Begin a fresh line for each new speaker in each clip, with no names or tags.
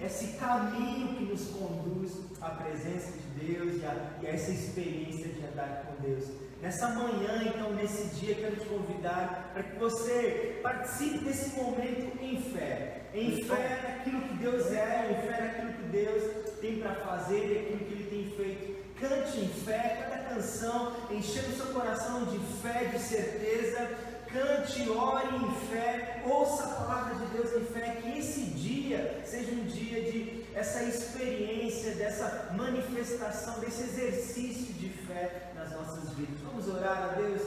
esse caminho que nos conduz à presença de Deus e a essa experiência de andar com Deus. Nessa manhã, então, nesse dia, quero te convidar para que você participe desse momento em fé naquilo que Deus é, em fé naquilo que Deus tem para fazer e aquilo que Ele tem feito. Cante em fé, cada canção, enchendo o seu coração de fé, de certeza. Cante, ore em fé, ouça a palavra de Deus em fé, que esse dia seja um dia de essa experiência, dessa manifestação, desse exercício de fé nas nossas vidas. Vamos orar a Deus.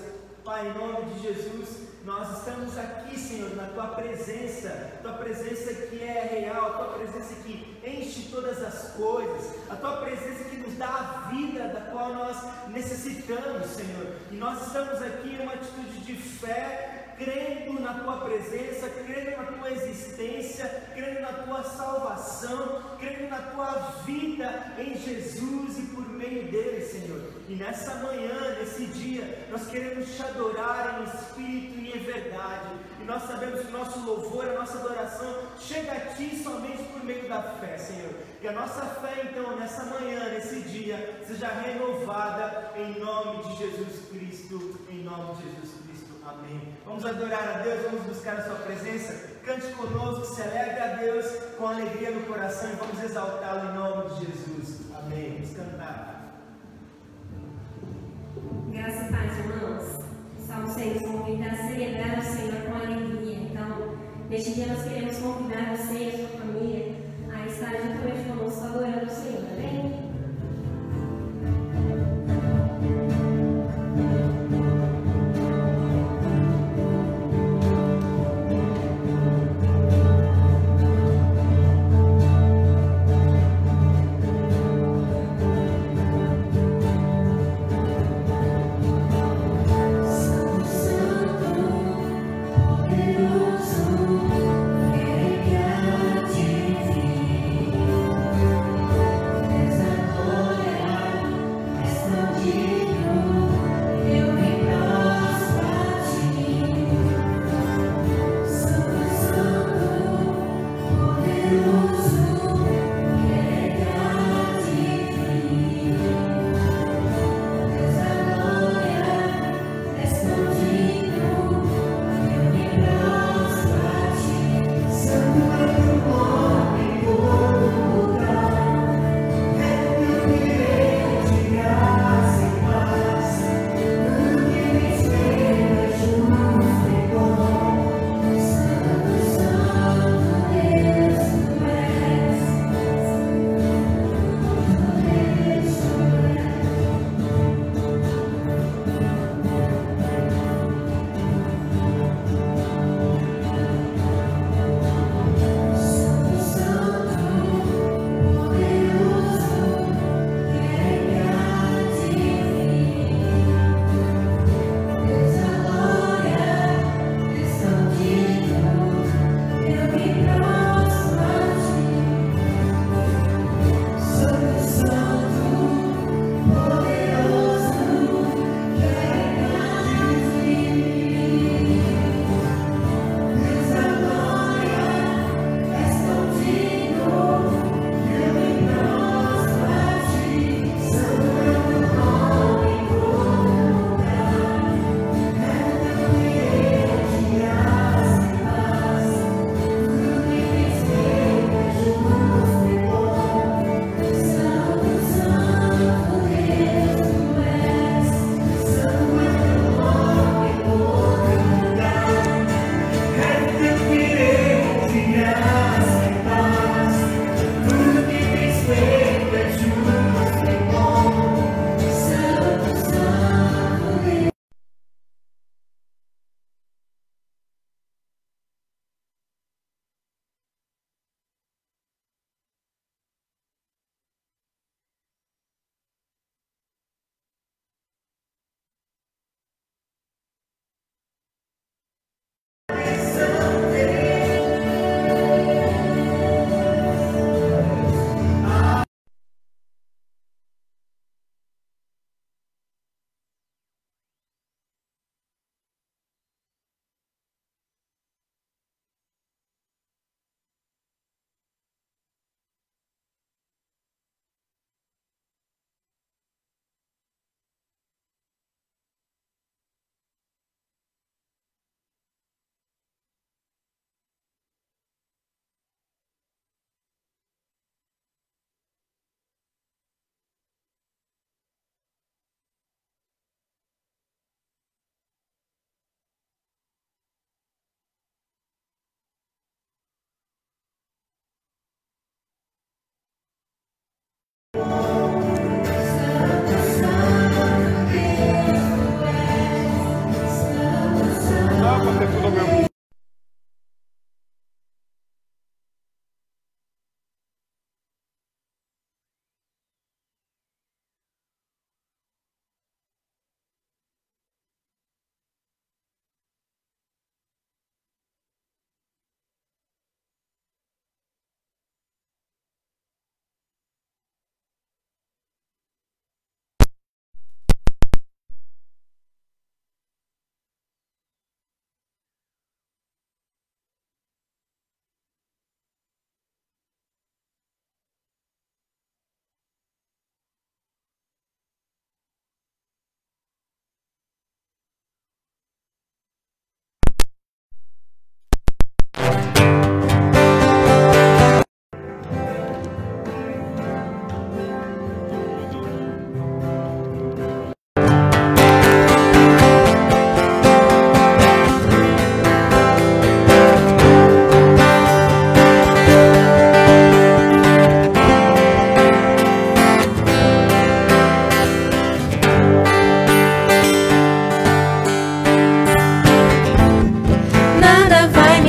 Pai, em nome de Jesus, nós estamos aqui, Senhor, na Tua presença que é real, a Tua presença que enche todas as coisas, a Tua presença que nos dá a vida da qual nós necessitamos, Senhor. E nós estamos aqui em uma atitude de fé, crendo na Tua presença, crendo na Tua existência, crendo na Tua salvação, crendo na Tua vida em Jesus e por meio dele, Senhor. E nessa manhã, nesse dia, nós queremos te adorar em espírito e em verdade. E nós sabemos que o nosso louvor, a nossa adoração chega a Ti somente por meio da fé, Senhor. Que a nossa fé, então, nessa manhã, nesse dia, seja renovada em nome de Jesus Cristo, em nome de Jesus Cristo. Amém. Vamos adorar a Deus, vamos buscar a Sua presença. Cante conosco, celebre a Deus com alegria no coração e vamos exaltá-lo em nome de Jesus. Amém. Vamos cantar.
Graças e paz, irmãos. O Salmo 6 convida a celebrar o Senhor com alegria. Então, neste dia nós queremos convidar você e a sua família a estar juntamente conosco adorando o Senhor. Amém?
There's a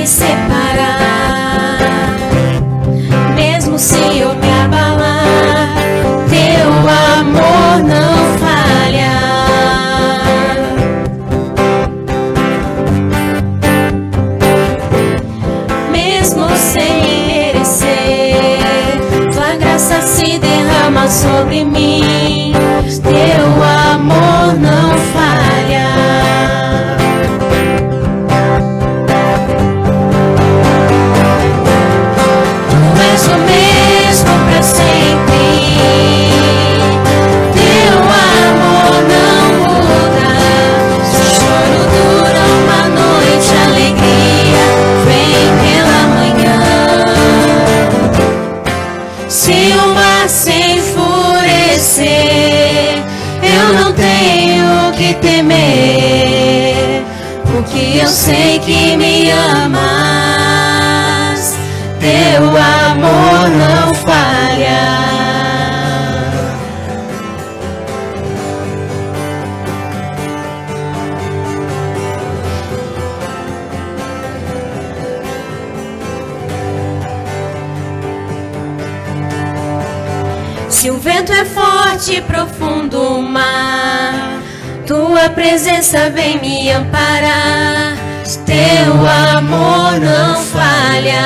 me separar. Mesmo se eu me abalar, teu amor não falha. Mesmo sem merecer, tua graça se derrama sobre mim. Teu amor não falha. Tu és o mesmo pra sempre. Teu amor não muda. Se o choro dura uma noite, a alegria vem pela manhã. Se o mar se enfurecer, eu não tenho que temer, porque eu sei que me amas. Teu amor não falha. Se o vento é forte e profundo o mar, tua presença vem me amparar. Teu amor não falha.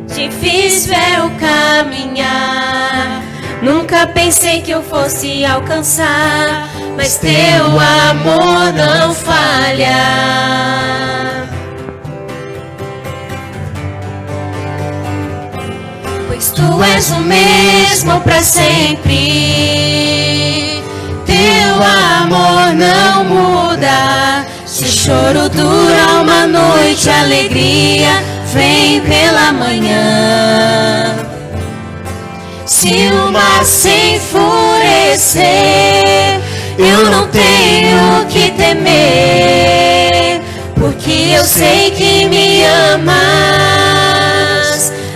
Difícil é o caminhar, nunca pensei que eu fosse alcançar, mas teu amor não falha. Pois tu és o mesmo pra sempre. Teu amor não muda. Se o choro dura uma noite, a alegria vem pela manhã. Se o mar se enfurecer, eu não tenho que temer, porque eu sei que me amas.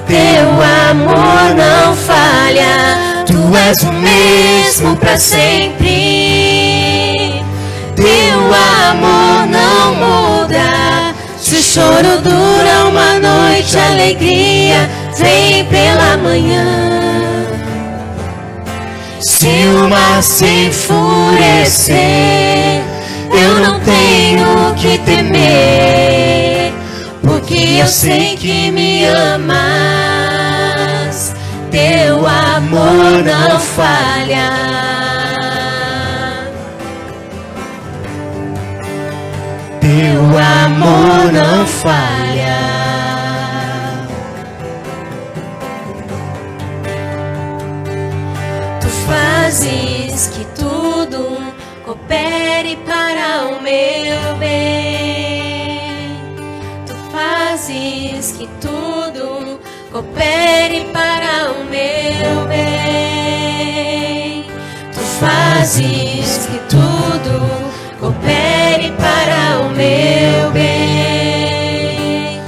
Teu amor não falha. Tu és o mesmo pra sempre. Teu amor não muda. Se o choro dura uma noite, a alegria vem pela manhã. Se o mar se enfurecer, eu não tenho que temer, porque eu sei que me amas. Teu amor não falha. Teu amor não falha. Tu fazes que tudo coopere para o meu bem. Tu fazes que tudo coopere para o meu bem. Tu fazes que tudo coopere para o meu bem.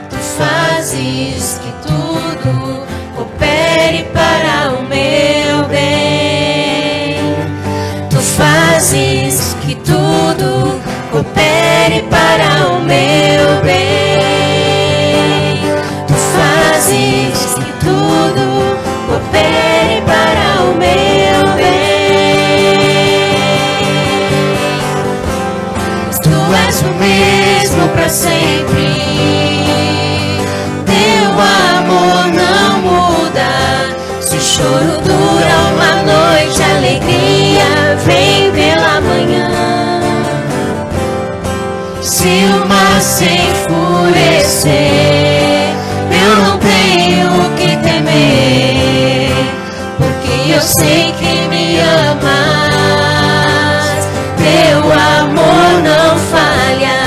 Tu fazes que tudo coopere para o meu bem. Tu fazes que tudo coopere para o meu bem. Tu fazes que tudo coopere para o meu bem. Tu és o mesmo pra sempre. Teu amor não muda. Se o choro dura uma noite, a alegria vem pela manhã. Se o mar se enfurecer, eu não tenho que temer, porque eu sei que me amas. Teu amor não falha.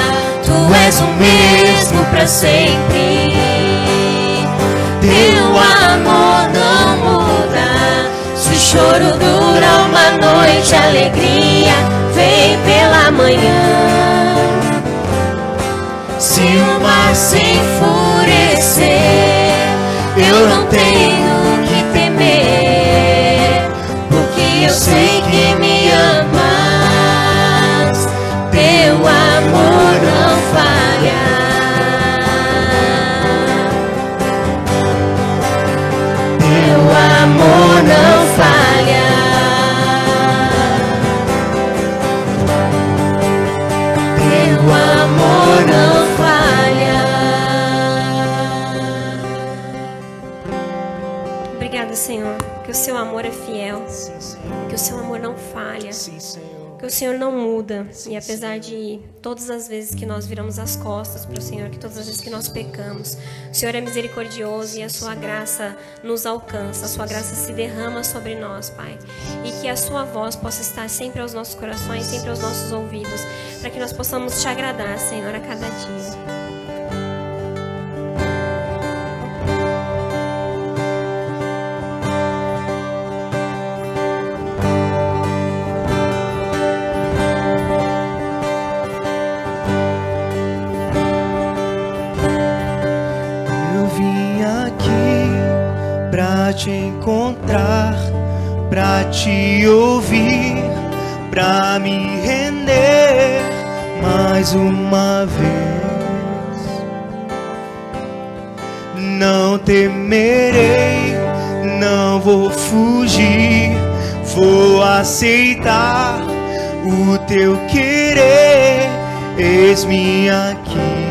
Tu és o mesmo pra sempre. Teu amor não muda. Se o choro dura uma noite, a alegria vem pela manhã. Se o mar se enfurecer, eu não tenho que temer, porque eu sei que me amas.
Sim, Senhor.
Que o Senhor não muda. E apesar de todas as vezes que nós viramos as costas para o Senhor, que todas as vezes que nós pecamos, o Senhor é misericordioso e a sua graça nos alcança, a sua graça se derrama sobre nós, Pai. E que a sua voz possa estar sempre aos nossos corações, sempre aos nossos ouvidos, para que nós possamos te agradar, Senhor, a cada dia.
Pra te encontrar, pra te ouvir, pra me render mais uma vez. Não temerei, não vou fugir, vou aceitar o teu querer, eis-me aqui.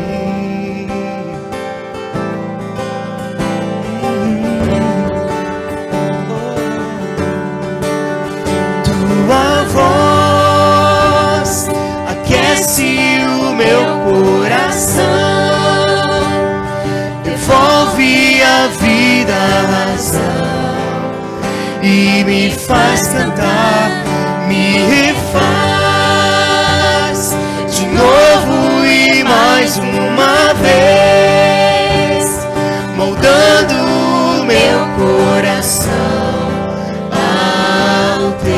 Voz aquece o meu coração, devolve a vida, a razão, e me faz cantar, me refaz de novo e mais uma vez, moldando o meu coração ao teu.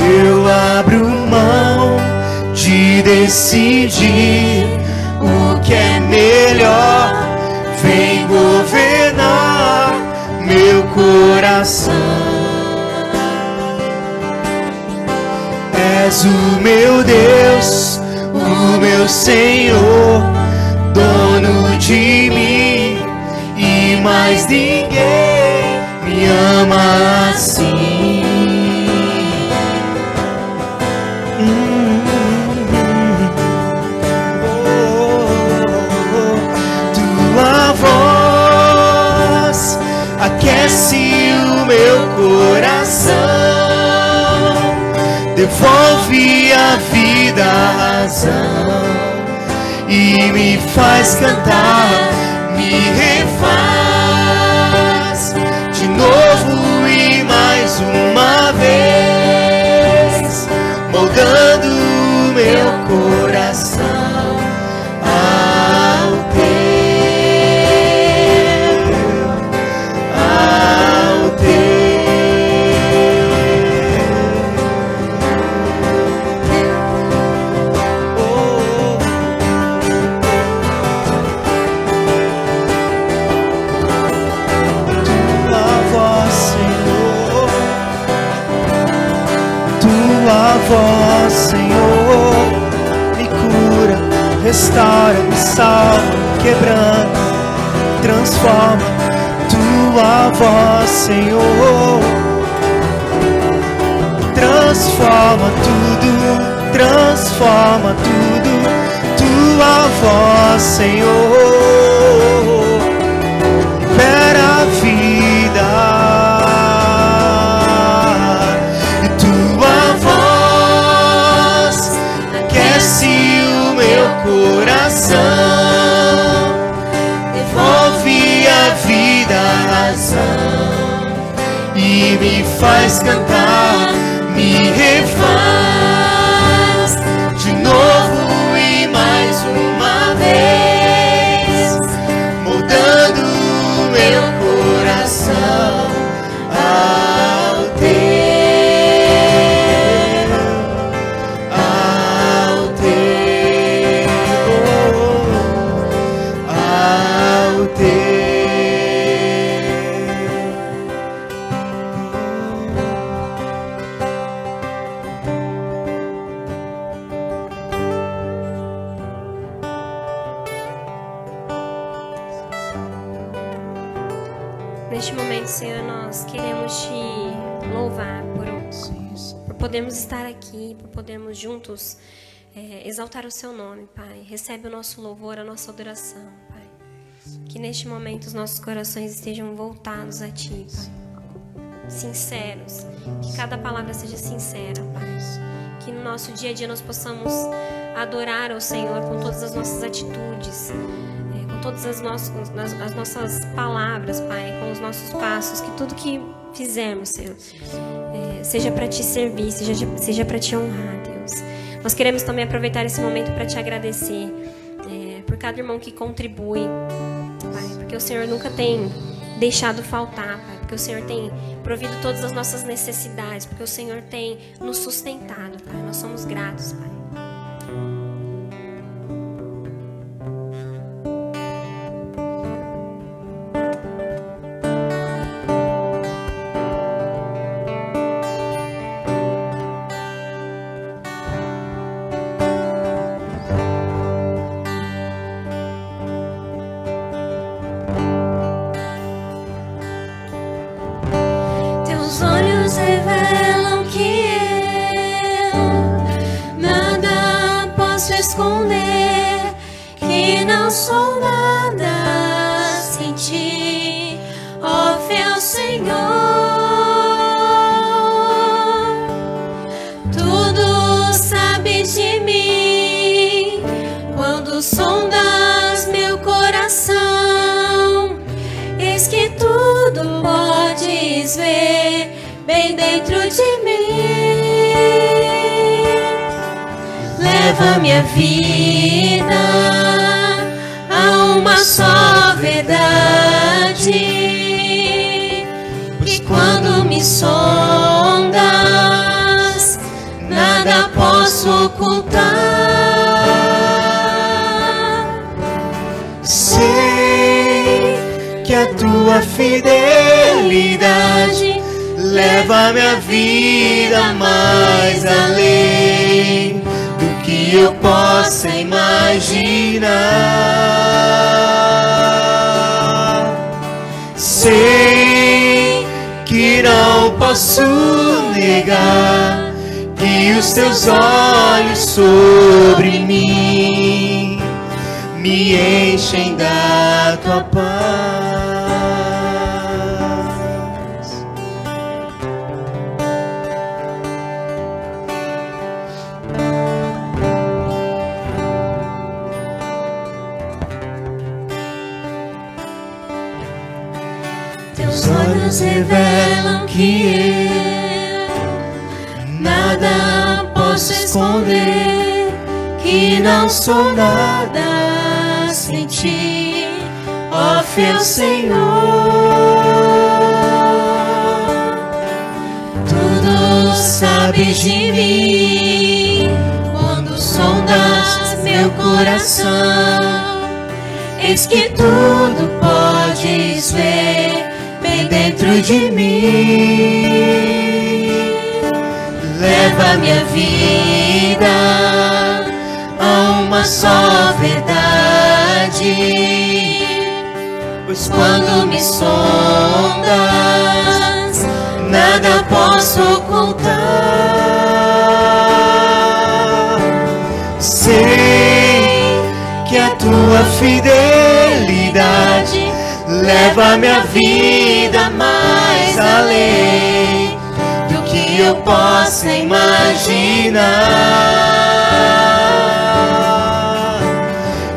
Eu abro mão de decidir o que é melhor, vem governar meu coração. És o meu Deus, o meu Senhor, dono de mim, e mais ninguém me ama assim. Tua voz aquece o meu coração, devolve a vida, a razão, e me faz cantar, me refaz de novo e mais uma vez, moldando o meu coração ao teu, ao teu. Tua voz, Senhor, tua voz, Senhor, me cura, restaura, me salva, quebranta, transforma. Tua voz, Senhor, transforma tudo, transforma tudo. Tua voz, Senhor, libera a vida. E tua voz aquece o meu coração, devolve a vida, a razão, e me faz cantar, me refaz de novo e mais uma vez, moldando o meu coração ao teu, ao teu, ao teu.
Neste momento, Senhor, nós queremos te louvar por podermos estar aqui, por podermos juntos exaltar o seu nome, Pai. Recebe o nosso louvor, a nossa adoração, Pai. Que neste momento os nossos corações estejam voltados a Ti, Pai. Sinceros. Que cada palavra seja sincera, Pai. Que no nosso dia a dia nós possamos adorar ao Senhor com todas as nossas atitudes, com todas as nossas palavras, Pai, com os nossos passos, que tudo que fizermos, Senhor, seja para Te servir, seja para Te honrar, Deus. Nós queremos também aproveitar esse momento para Te agradecer por cada irmão que contribui, Pai, porque o Senhor nunca tem deixado faltar, Pai, porque o Senhor tem provido todas as nossas necessidades, porque o Senhor tem nos sustentado, Pai. Nós somos gratos, Pai.
Revelam que eu nada posso esconder, que não sou nada sem Ti, ó fiel Senhor. Tudo sabes de mim quando sondas meu coração. Eis que tudo podes ver bem dentro de mim. Leva minha vida a uma só verdade, que quando me sondas nada posso ocultar.
Sei que a Tua fidelidade leva minha vida mais além do que eu possa imaginar. Sei que não posso negar que os Teus olhos sobre mim me enchem da Tua paz.
Teus olhos revelam que eu nada posso esconder, que não sou nada sem Ti, ó fiel Senhor. Tudo sabes de mim quando sondas meu coração. Eis que tudo podes ver bem dentro de mim. Leva minha vida a uma só verdade, pois quando me sondas nada posso ocultar.
Sei que a Tua fidelidade leva minha vida mais além do que eu possa imaginar.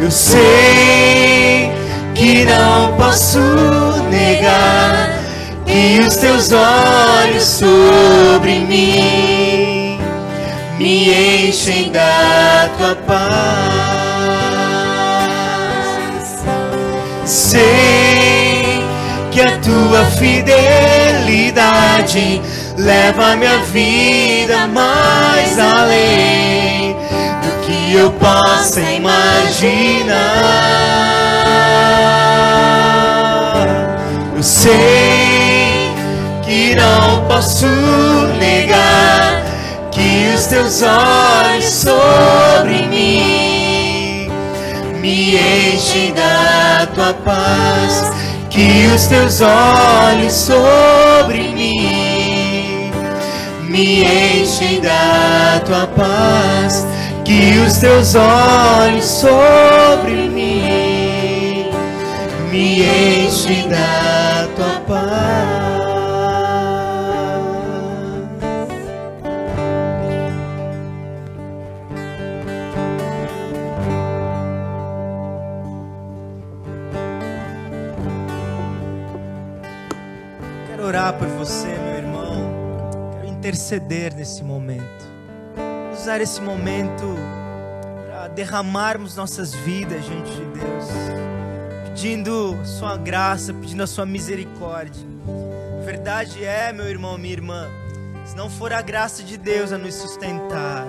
Eu sei que não posso negar que os Teus olhos sobre mim me enchem da Tua paz. Sei que a Tua fidelidade leva minha vida mais além do que eu possa imaginar. Eu sei que não posso negar que os Teus olhos sobre mim me enchem da Tua paz, que os Teus olhos sobre mim me enchem da Tua paz, que os Teus olhos sobre mim
me enche da tua paz.
Quero orar por você, meu irmão. Quero interceder nesse momento. Usar esse momento para derramarmos nossas vidas diante de Deus, pedindo sua graça, pedindo a sua misericórdia. A verdade é, meu irmão, minha irmã, se não for a graça de Deus a nos sustentar,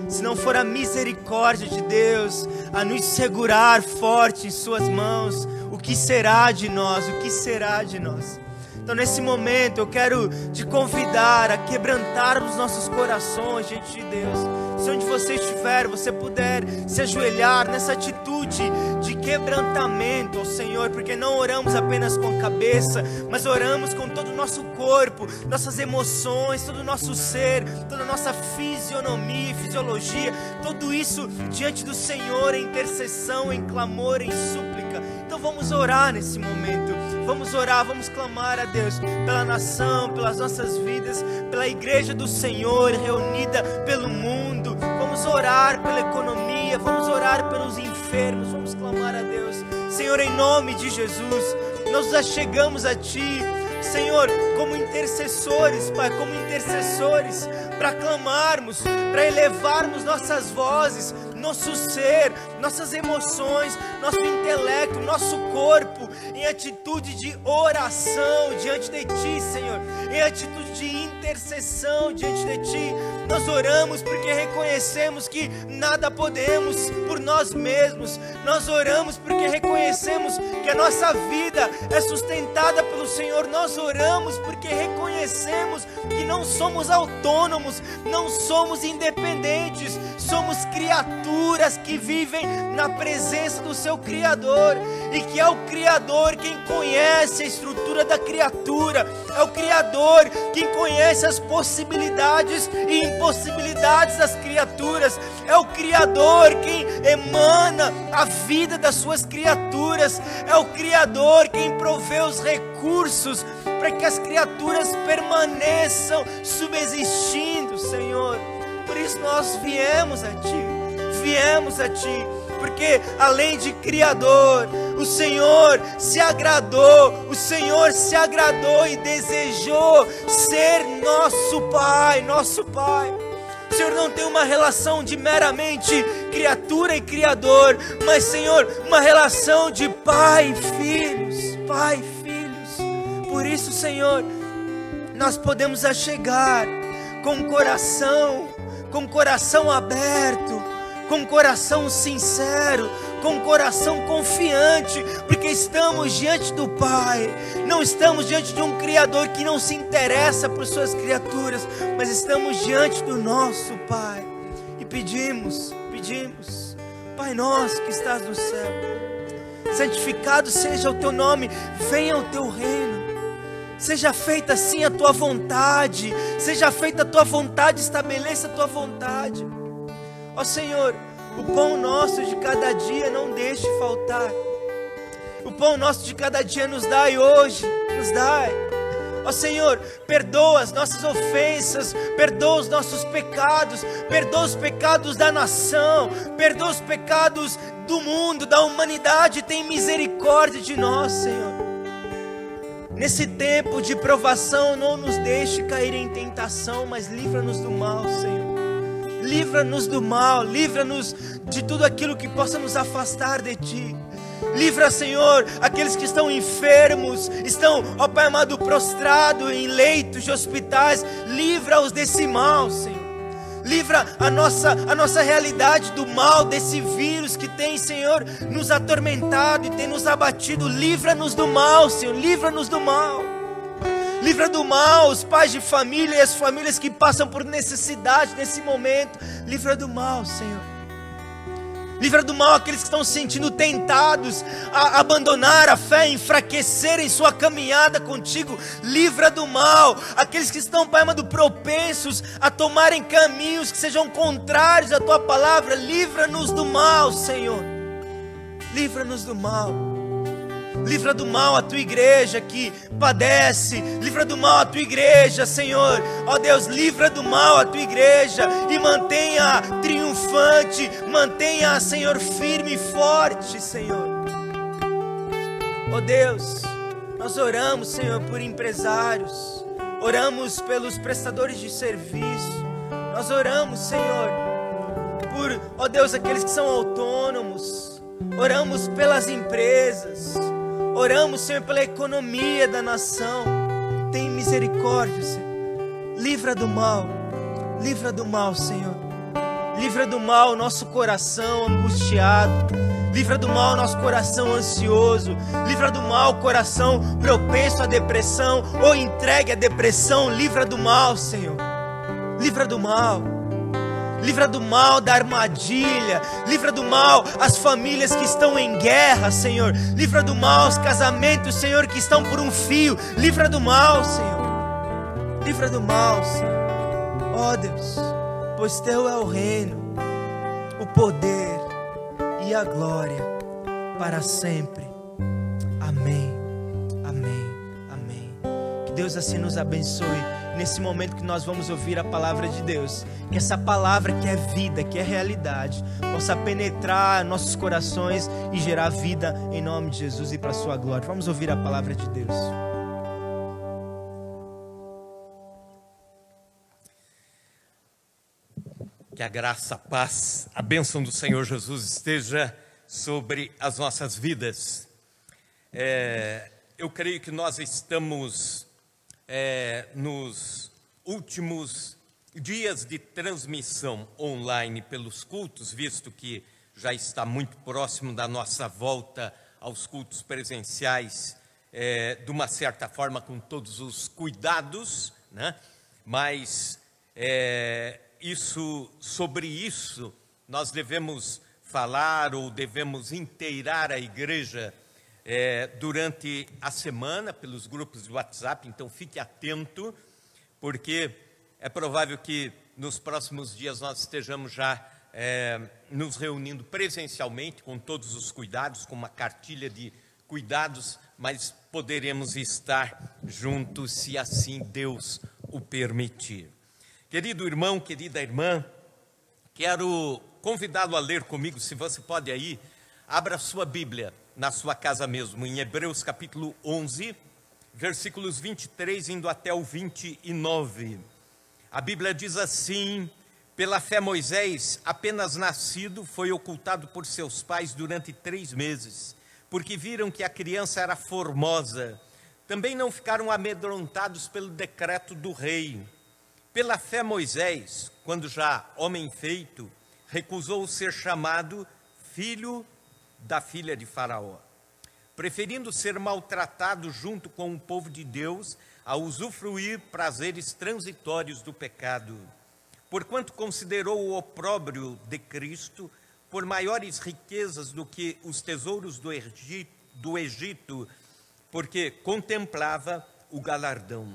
se não for a misericórdia de Deus a nos segurar forte em suas mãos, o que será de nós? O que será de nós? Então nesse momento eu quero te convidar a quebrantar os nossos corações diante de Deus. Se onde você estiver, você puder se ajoelhar nessa atitude de quebrantamento ao Senhor, porque não oramos apenas com a cabeça, mas oramos com todo o nosso corpo, nossas emoções, todo o nosso ser, toda a nossa fisionomia, fisiologia, tudo isso diante do Senhor em intercessão, em clamor, em súplica. Então vamos orar nesse momento, vamos orar, vamos clamar a Deus pela nação, pelas nossas vidas, pela igreja do Senhor reunida pelo mundo. Vamos orar pela economia, vamos orar pelos enfermos, vamos clamar a Deus. Senhor, em nome de Jesus, nós nos achegamos a Ti, Senhor, como intercessores, Pai, como intercessores, para clamarmos, para elevarmos nossas vozes, nosso ser, nossas emoções, nosso intelecto, nosso corpo, em atitude de oração diante de Ti, Senhor, em atitude de intercessão diante de Ti. Nós oramos porque reconhecemos que nada podemos por nós mesmos. Nós oramos porque reconhecemos que a nossa vida é sustentada pelo Senhor. Nós oramos porque reconhecemos que não somos autônomos, não somos independentes, somos criaturas que vivem na presença do seu Criador, e que é o Criador quem conhece a estrutura da criatura, é o Criador quem conhece as possibilidades e impossibilidades das criaturas, é o Criador quem emana a vida das suas criaturas, é o Criador quem provê os recursos para que as criaturas permaneçam subsistindo, Senhor. Por isso nós viemos a Ti, porque além de Criador, o Senhor se agradou e desejou ser nosso Pai. O Senhor não tem uma relação de meramente criatura e Criador, mas, Senhor, uma relação de Pai e filhos. Por isso, Senhor, nós podemos achegar com o coração aberto, com o coração sincero, com o coração confiante, porque estamos diante do Pai, não estamos diante de um Criador que não se interessa por suas criaturas, mas estamos diante do nosso Pai, e pedimos, Pai nosso que estás no céu, santificado seja o Teu nome, venha o Teu reino, seja feita assim a Tua vontade, estabeleça a Tua vontade. Ó Senhor, o pão nosso de cada dia não deixe faltar. O pão nosso de cada dia nos dai hoje, nos dai. Ó Senhor, perdoa as nossas ofensas, perdoa os nossos pecados, perdoa os pecados da nação, perdoa os pecados do mundo, da humanidade, tem misericórdia de nós, Senhor. Nesse tempo de provação, não nos deixe cair em tentação, mas livra-nos do mal, Senhor. Livra-nos do mal, livra-nos de tudo aquilo que possa nos afastar de Ti. Livra, Senhor, aqueles que estão enfermos, estão, ó Pai amado, prostrados em leitos de hospitais. Livra-os desse mal, Senhor. Livra a nossa realidade do mal, desse vírus que tem, Senhor, nos atormentado e tem nos abatido. Livra-nos do mal, Senhor, livra-nos do mal. Livra do mal os pais de família e as famílias que passam por necessidade nesse momento. Livra do mal, Senhor. Livra do mal aqueles que estão se sentindo tentados a abandonar a fé, enfraquecerem sua caminhada contigo. Livra do mal aqueles que estão, Pai amado, propensos a tomarem caminhos que sejam contrários à Tua palavra. Livra-nos do mal, Senhor. Livra-nos do mal. livra do mal a tua igreja que padece, livra do mal a tua igreja, Senhor, ó Deus, livra do mal a tua igreja e mantenha triunfante, mantenha, Senhor, firme e forte, Senhor. Ó Deus, nós oramos, Senhor, por empresários, oramos pelos prestadores de serviço, nós oramos, Senhor, por, ó Deus, aqueles que são autônomos, oramos pelas empresas, oramos, Senhor, pela economia da nação. Tem misericórdia, Senhor, livra do mal, Senhor, livra do mal o nosso coração angustiado, livra do mal o nosso coração ansioso, livra do mal o coração propenso à depressão ou entregue à depressão, livra do mal, Senhor, livra do mal da armadilha, livra do mal as famílias que estão em guerra, Senhor, livra do mal os casamentos, Senhor, que estão por um fio, livra do mal, Senhor, livra do mal, Senhor, ó Deus, pois Teu é o reino, o poder e a glória para sempre. Amém, amém, amém. Que Deus assim nos abençoe nesse momento que nós vamos ouvir a palavra de Deus, que essa palavra que é vida, que é realidade, possa penetrar nossos corações e gerar vida em nome de Jesus e para a sua glória. Vamos ouvir a palavra de Deus.
Que a graça, a paz, a bênção do Senhor Jesus esteja sobre as nossas vidas. Eu creio que nós estamos nos últimos dias de transmissão online pelos cultos, visto que já está muito próximo da nossa volta aos cultos presenciais, de uma certa forma com todos os cuidados, né? Mas sobre isso nós devemos falar ou devemos inteirar a igreja durante a semana pelos grupos de WhatsApp, então fique atento, porque é provável que nos próximos dias nós estejamos já nos reunindo presencialmente com todos os cuidados, com uma cartilha de cuidados, mas poderemos estar juntos se assim Deus o permitir. Querido irmão, querida irmã, quero convidá-lo a ler comigo, se você pode aí, abra sua Bíblia na sua casa mesmo, em Hebreus capítulo 11, versículos 23 indo até o 29. A Bíblia diz assim: pela fé Moisés, apenas nascido, foi ocultado por seus pais durante 3 meses, porque viram que a criança era formosa. Também não ficaram amedrontados pelo decreto do rei. Pela fé Moisés, quando já homem feito, recusou ser chamado filho da filha de Faraó, preferindo ser maltratado junto com o povo de Deus a usufruir prazeres transitórios do pecado. Porquanto considerou o opróbrio de Cristo por maiores riquezas do que os tesouros do Egito, porque contemplava o galardão.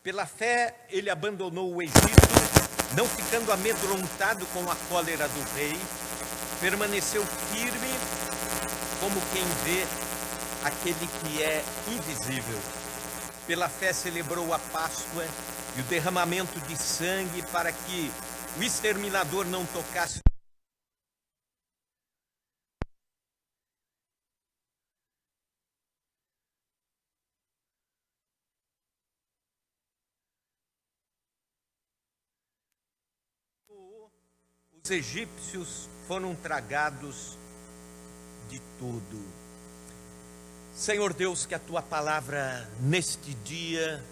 Pela fé ele abandonou o Egito, não ficando amedrontado com a cólera do rei, permaneceu firme como quem vê aquele que é invisível. Pela fé celebrou a Páscoa e o derramamento de sangue para que o exterminador não tocasse os egípcios, foram tragados de tudo. Senhor Deus, que a Tua palavra neste dia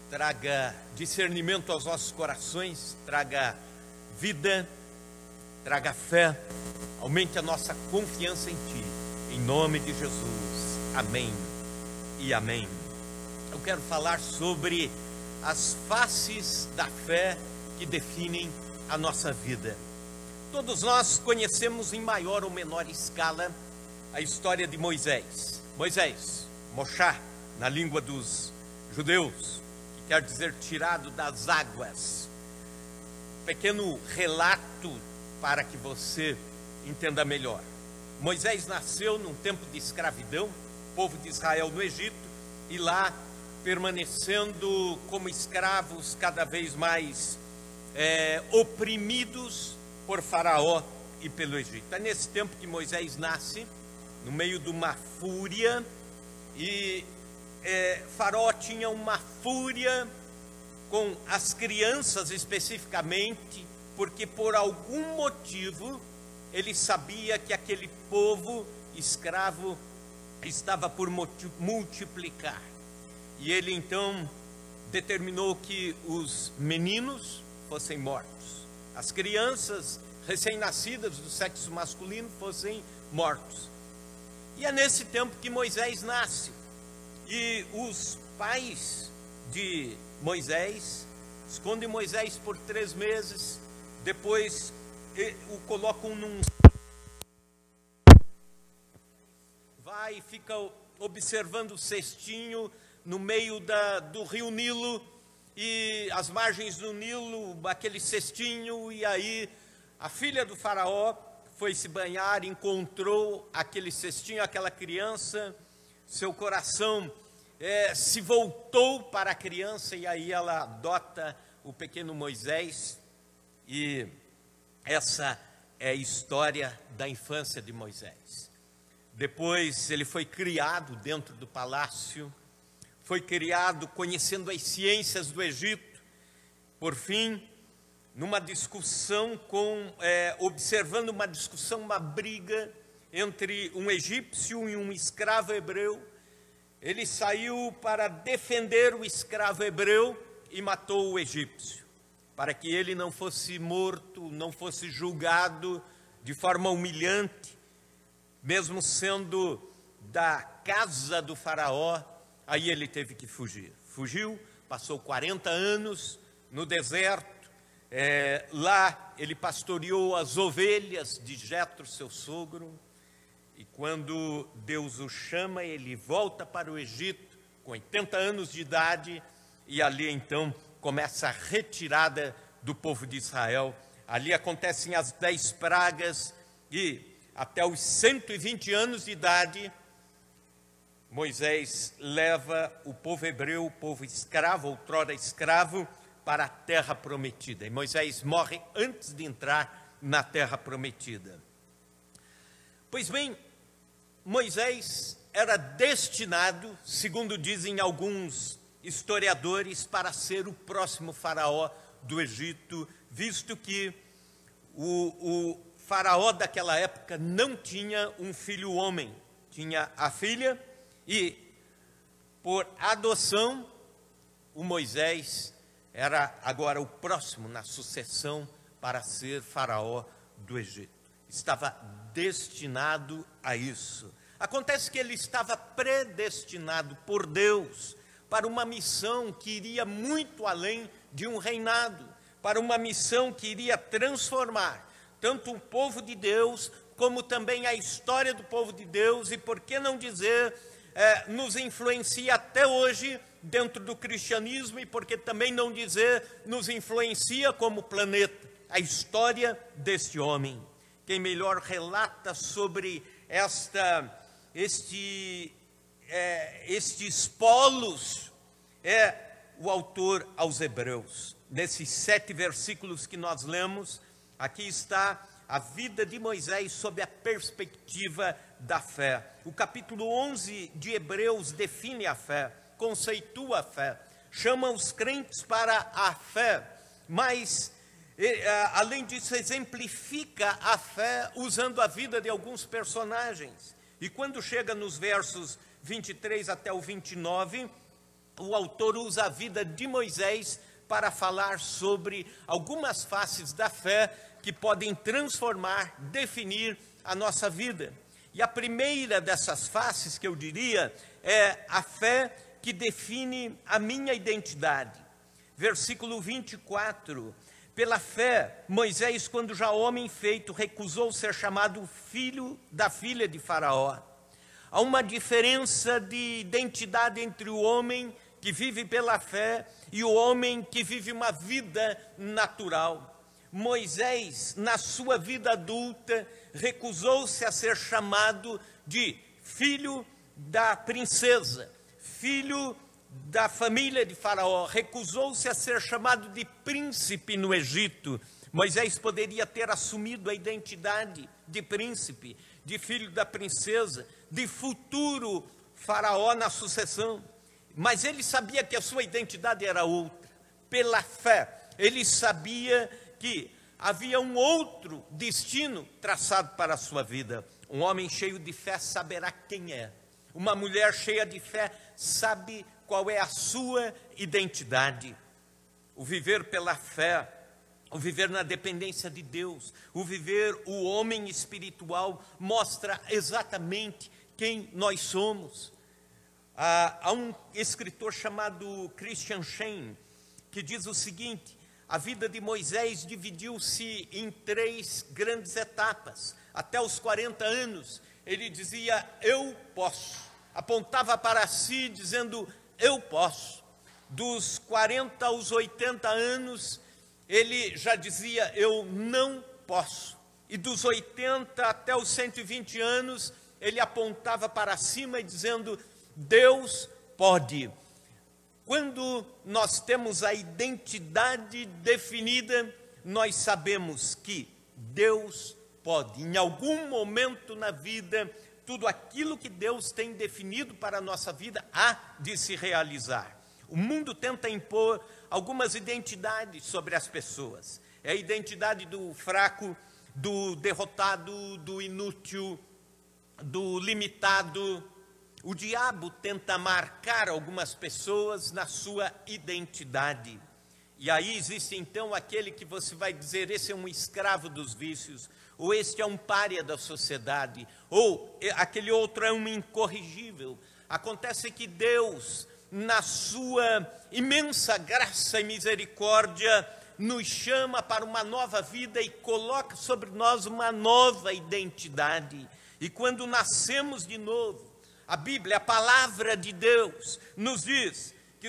traga discernimento aos nossos corações, traga vida, traga fé, aumente a nossa confiança em Ti, em nome de Jesus, amém e amém. Eu quero falar sobre as faces da fé que definem a nossa vida. Todos nós conhecemos em maior ou menor escala a história de Moisés. Moisés, Moshá, na língua dos judeus, que quer dizer tirado das águas. Pequeno relato para que você entenda melhor. Moisés nasceu num tempo de escravidão, povo de Israel no Egito e lá permanecendo como escravos cada vez mais oprimidos por Faraó e pelo Egito. É nesse tempo que Moisés nasce, no meio de uma fúria, e Faraó tinha uma fúria com as crianças especificamente, porque por algum motivo ele sabia que aquele povo escravo estava por multiplicar. E ele então determinou que os meninos fossem mortos, as crianças recém-nascidas do sexo masculino fossem mortos. E é nesse tempo que Moisés nasce. E os pais de Moisés escondem Moisés por 3 meses, depois o colocam num... vai e fica observando o cestinho no meio do rio Nilo, e as margens do Nilo, aquele cestinho, e aí a filha do faraó foi se banhar, encontrou aquele cestinho, aquela criança, seu coração se voltou para a criança, e aí ela adota o pequeno Moisés, e essa é a história da infância de Moisés. Depois ele foi criado dentro do palácio, foi criado conhecendo as ciências do Egito, por fim, numa discussão observando uma discussão, uma briga entre um egípcio e um escravo hebreu, ele saiu para defender o escravo hebreu e matou o egípcio, para que ele não fosse morto, não fosse julgado de forma humilhante, mesmo sendo da casa do faraó. Aí ele teve que fugir. Fugiu, passou 40 anos no deserto. Lá ele pastoreou as ovelhas de Jetro, seu sogro. E quando Deus o chama, ele volta para o Egito com 80 anos de idade. E ali então começa a retirada do povo de Israel. Ali acontecem as 10 pragas e até os 120 anos de idade, Moisés leva o povo hebreu, o povo escravo, outrora escravo, para a terra prometida. E Moisés morre antes de entrar na terra prometida. Pois bem, Moisés era destinado, segundo dizem alguns historiadores, para ser o próximo faraó do Egito, visto que o faraó daquela época não tinha um filho homem, tinha a filha. E, por adoção, o Moisés era agora o próximo na sucessão para ser faraó do Egito. Estava destinado a isso. Acontece que ele estava predestinado por Deus para uma missão que iria muito além de um reinado, para uma missão que iria transformar tanto o povo de Deus, como também a história do povo de Deus, e por que não dizer... nos influencia até hoje dentro do cristianismo, e porque também não dizer, nos influencia como planeta, a história deste homem. Quem melhor relata sobre estes polos é o autor aos Hebreus. Nesses 7 versículos que nós lemos, aqui está a vida de Moisés sob a perspectiva da fé. O capítulo 11 de Hebreus define a fé, conceitua a fé, chama os crentes para a fé, mas, além disso, exemplifica a fé usando a vida de alguns personagens. E quando chega nos versos 23 até o 29, o autor usa a vida de Moisés para falar sobre algumas faces da fé que podem transformar, definir a nossa vida. E a primeira dessas faces, que eu diria, é a fé que define a minha identidade. Versículo 24. Pela fé, Moisés, quando já homem feito, recusou ser chamado filho da filha de Faraó. Há uma diferença de identidade entre o homem que vive pela fé e o homem que vive uma vida natural. Moisés, na sua vida adulta, recusou-se a ser chamado de filho da princesa, filho da família de Faraó, recusou-se a ser chamado de príncipe no Egito. Moisés poderia ter assumido a identidade de príncipe, de filho da princesa, de futuro Faraó na sucessão. Mas ele sabia que a sua identidade era outra. Pela fé, ele sabia que havia um outro destino traçado para a sua vida. Um homem cheio de fé saberá quem é. Uma mulher cheia de fé sabe qual é a sua identidade. O viver pela fé, o viver na dependência de Deus, o viver o homem espiritual mostra exatamente quem nós somos. Há um escritor chamado Christian Shane que diz o seguinte: a vida de Moisés dividiu-se em 3 grandes etapas. Até os 40 anos, ele dizia, eu posso. Apontava para si, dizendo, eu posso. Dos 40 aos 80 anos, ele já dizia, eu não posso. E dos 80 até os 120 anos, ele apontava para cima e dizendo, Deus pode. Quando nós temos a identidade definida, nós sabemos que Deus pode. Em algum momento na vida, tudo aquilo que Deus tem definido para a nossa vida há de se realizar. O mundo tenta impor algumas identidades sobre as pessoas. É a identidade do fraco, do derrotado, do inútil, do limitado. O diabo tenta marcar algumas pessoas na sua identidade. E aí existe então aquele que você vai dizer, esse é um escravo dos vícios, ou este é um pária da sociedade, ou aquele outro é um incorrigível. Acontece que Deus, na sua imensa graça e misericórdia, nos chama para uma nova vida e coloca sobre nós uma nova identidade. E quando nascemos de novo, a Bíblia, a palavra de Deus, nos diz que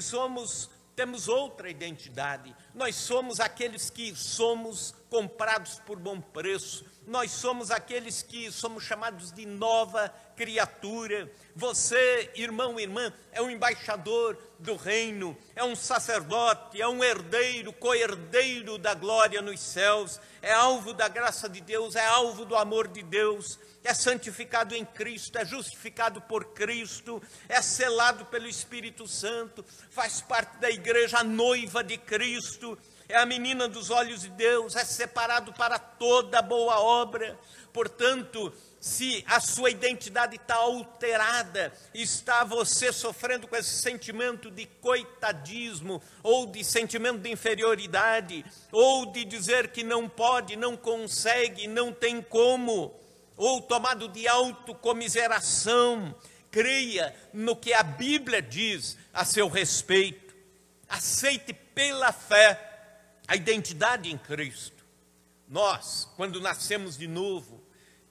temos outra identidade. Nós somos aqueles que somos comprados por bom preço. Nós somos aqueles que somos chamados de nova criatura. Você, irmão e irmã, é um embaixador do reino, é um sacerdote, é um herdeiro, co-herdeiro da glória nos céus, é alvo da graça de Deus, é alvo do amor de Deus, é santificado em Cristo, é justificado por Cristo, é selado pelo Espírito Santo, faz parte da igreja, a noiva de Cristo, é a menina dos olhos de Deus, é separado para toda boa obra. Portanto, se a sua identidade está alterada, está você sofrendo com esse sentimento de coitadismo, ou de sentimento de inferioridade, ou de dizer que não pode, não consegue, não tem como, ou tomado de autocomiseração, creia no que a Bíblia diz a seu respeito. Aceite pela fé a identidade em Cristo. Nós, quando nascemos de novo,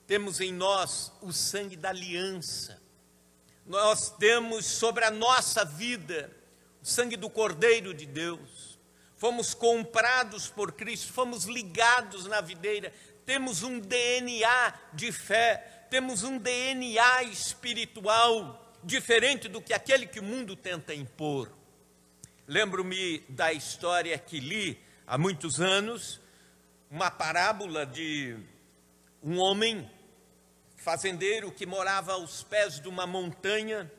temos em nós o sangue da aliança. Nós temos sobre a nossa vida o sangue do Cordeiro de Deus. Fomos comprados por Cristo, fomos ligados na videira. Temos um DNA de fé, temos um DNA espiritual, diferente do que aquele que o mundo tenta impor. Lembro-me da história que li há muitos anos, uma parábola de um homem fazendeiro que morava aos pés de uma montanha,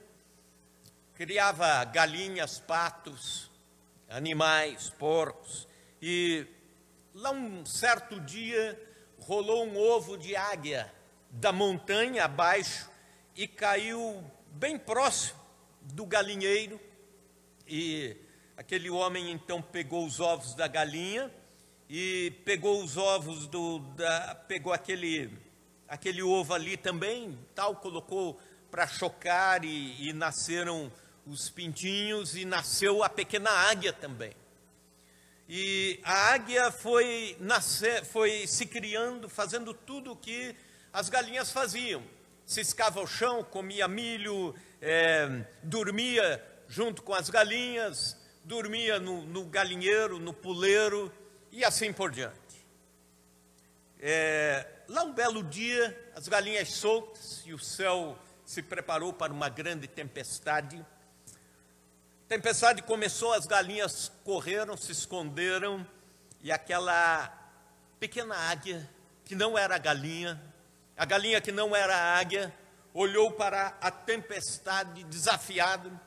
criava galinhas, patos, animais, porcos, e lá um certo dia rolou um ovo de águia da montanha abaixo e caiu bem próximo do galinheiro, e aquele homem então pegou os ovos da galinha e pegou os ovos pegou aquele ovo ali também, tal, colocou para chocar e nasceram os pintinhos e nasceu a pequena águia também. E a águia foi se criando, fazendo tudo o que as galinhas faziam. Ciscava o chão, comia milho, dormia junto com as galinhas, dormia no galinheiro, no puleiro e assim por diante. Lá um belo dia, as galinhas soltas e o céu se preparou para uma grande tempestade. A tempestade começou, as galinhas correram, se esconderam, e aquela pequena águia, que não era galinha, a galinha que não era águia, olhou para a tempestade desafiado,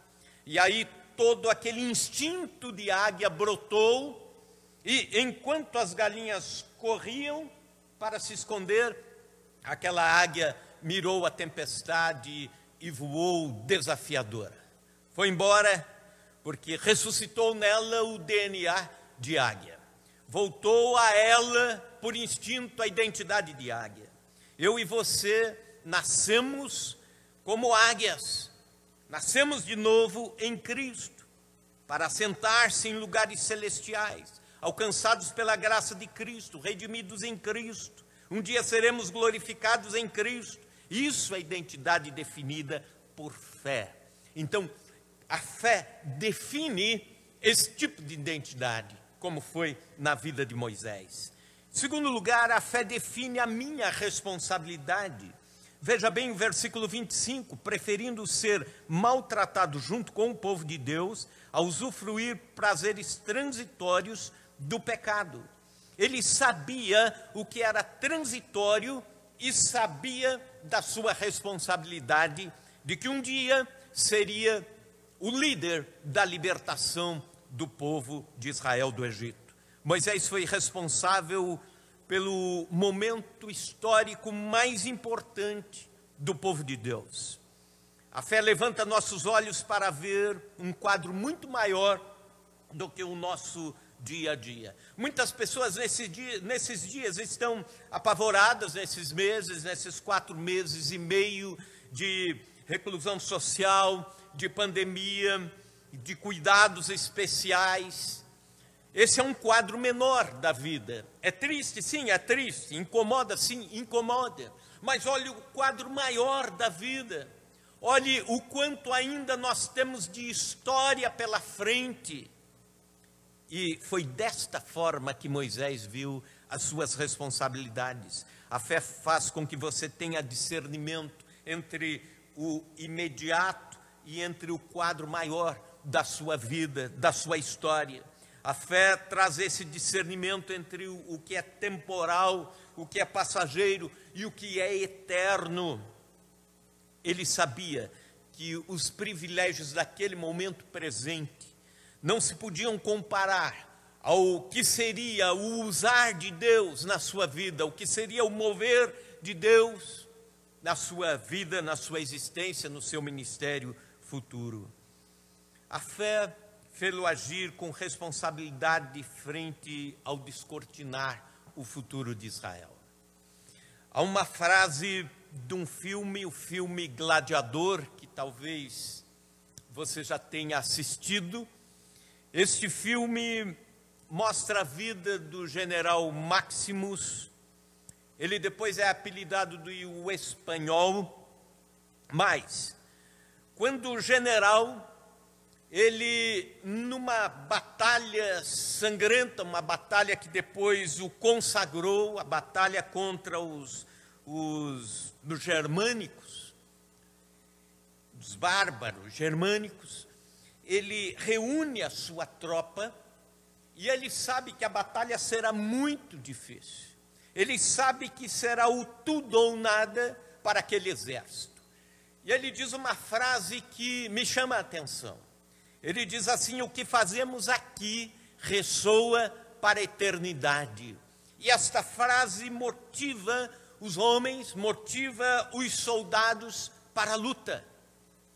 e aí todo aquele instinto de águia brotou, e enquanto as galinhas corriam para se esconder, aquela águia mirou a tempestade e voou desafiadora. Foi embora porque ressuscitou nela o DNA de águia. Voltou a ela, por instinto, a identidade de águia. Eu e você nascemos como águias. Nascemos de novo em Cristo, para assentar-se em lugares celestiais, alcançados pela graça de Cristo, redimidos em Cristo. Um dia seremos glorificados em Cristo. Isso é identidade definida por fé. Então, a fé define esse tipo de identidade, como foi na vida de Moisés. Em segundo lugar, a fé define a minha responsabilidade. Veja bem o versículo 25, preferindo ser maltratado junto com o povo de Deus, a usufruir prazeres transitórios do pecado. Ele sabia o que era transitório e sabia da sua responsabilidade, de que um dia seria o líder da libertação do povo de Israel do Egito. Moisés foi responsável pelo momento histórico mais importante do povo de Deus. A fé levanta nossos olhos para ver um quadro muito maior do que o nosso dia a dia. Muitas pessoas nesses dias estão apavoradas, nesses meses, nesses 4 meses e meio de reclusão social, de pandemia, de cuidados especiais. Esse é um quadro menor da vida. É triste? Sim, é triste. Incomoda? Sim, incomoda. Mas olhe o quadro maior da vida. Olhe o quanto ainda nós temos de história pela frente. E foi desta forma que Moisés viu as suas responsabilidades. A fé faz com que você tenha discernimento entre o imediato e entre o quadro maior da sua vida, da sua história. A fé traz esse discernimento entre o que é temporal, o que é passageiro e o que é eterno. Ele sabia que os privilégios daquele momento presente não se podiam comparar ao que seria o usar de Deus na sua vida, o que seria o mover de Deus na sua vida, na sua existência, no seu ministério futuro. A fé fê-lo agir com responsabilidade frente ao descortinar o futuro de Israel. Há uma frase de um filme, o filme Gladiador, que talvez você já tenha assistido. Este filme mostra a vida do general Maximus. Ele depois é apelidado de o Espanhol. Mas, quando o general, ele, numa batalha sangrenta, uma batalha que depois o consagrou, a batalha contra os germânicos, os bárbaros germânicos, ele reúne a sua tropa e ele sabe que a batalha será muito difícil. Ele sabe que será o tudo ou nada para aquele exército. E ele diz uma frase que me chama a atenção. Ele diz assim: o que fazemos aqui ressoa para a eternidade. E esta frase motiva os homens, motiva os soldados para a luta.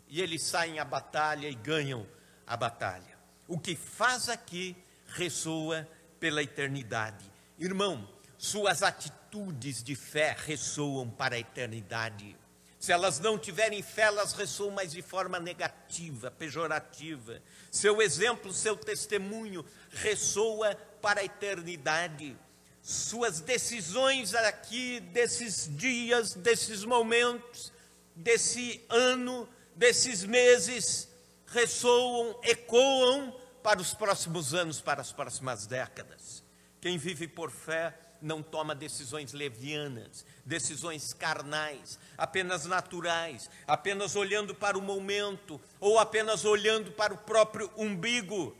E eles saem à batalha e ganham a batalha. O que faz aqui ressoa pela eternidade. Irmão, suas atitudes de fé ressoam para a eternidade. Se elas não tiverem fé, elas ressoam mais de forma negativa, pejorativa. Seu exemplo, seu testemunho ressoa para a eternidade. Suas decisões aqui, desses dias, desses momentos, desse ano, desses meses, ressoam, ecoam para os próximos anos, para as próximas décadas. Quem vive por fé não toma decisões levianas, decisões carnais, apenas naturais, apenas olhando para o momento, ou apenas olhando para o próprio umbigo.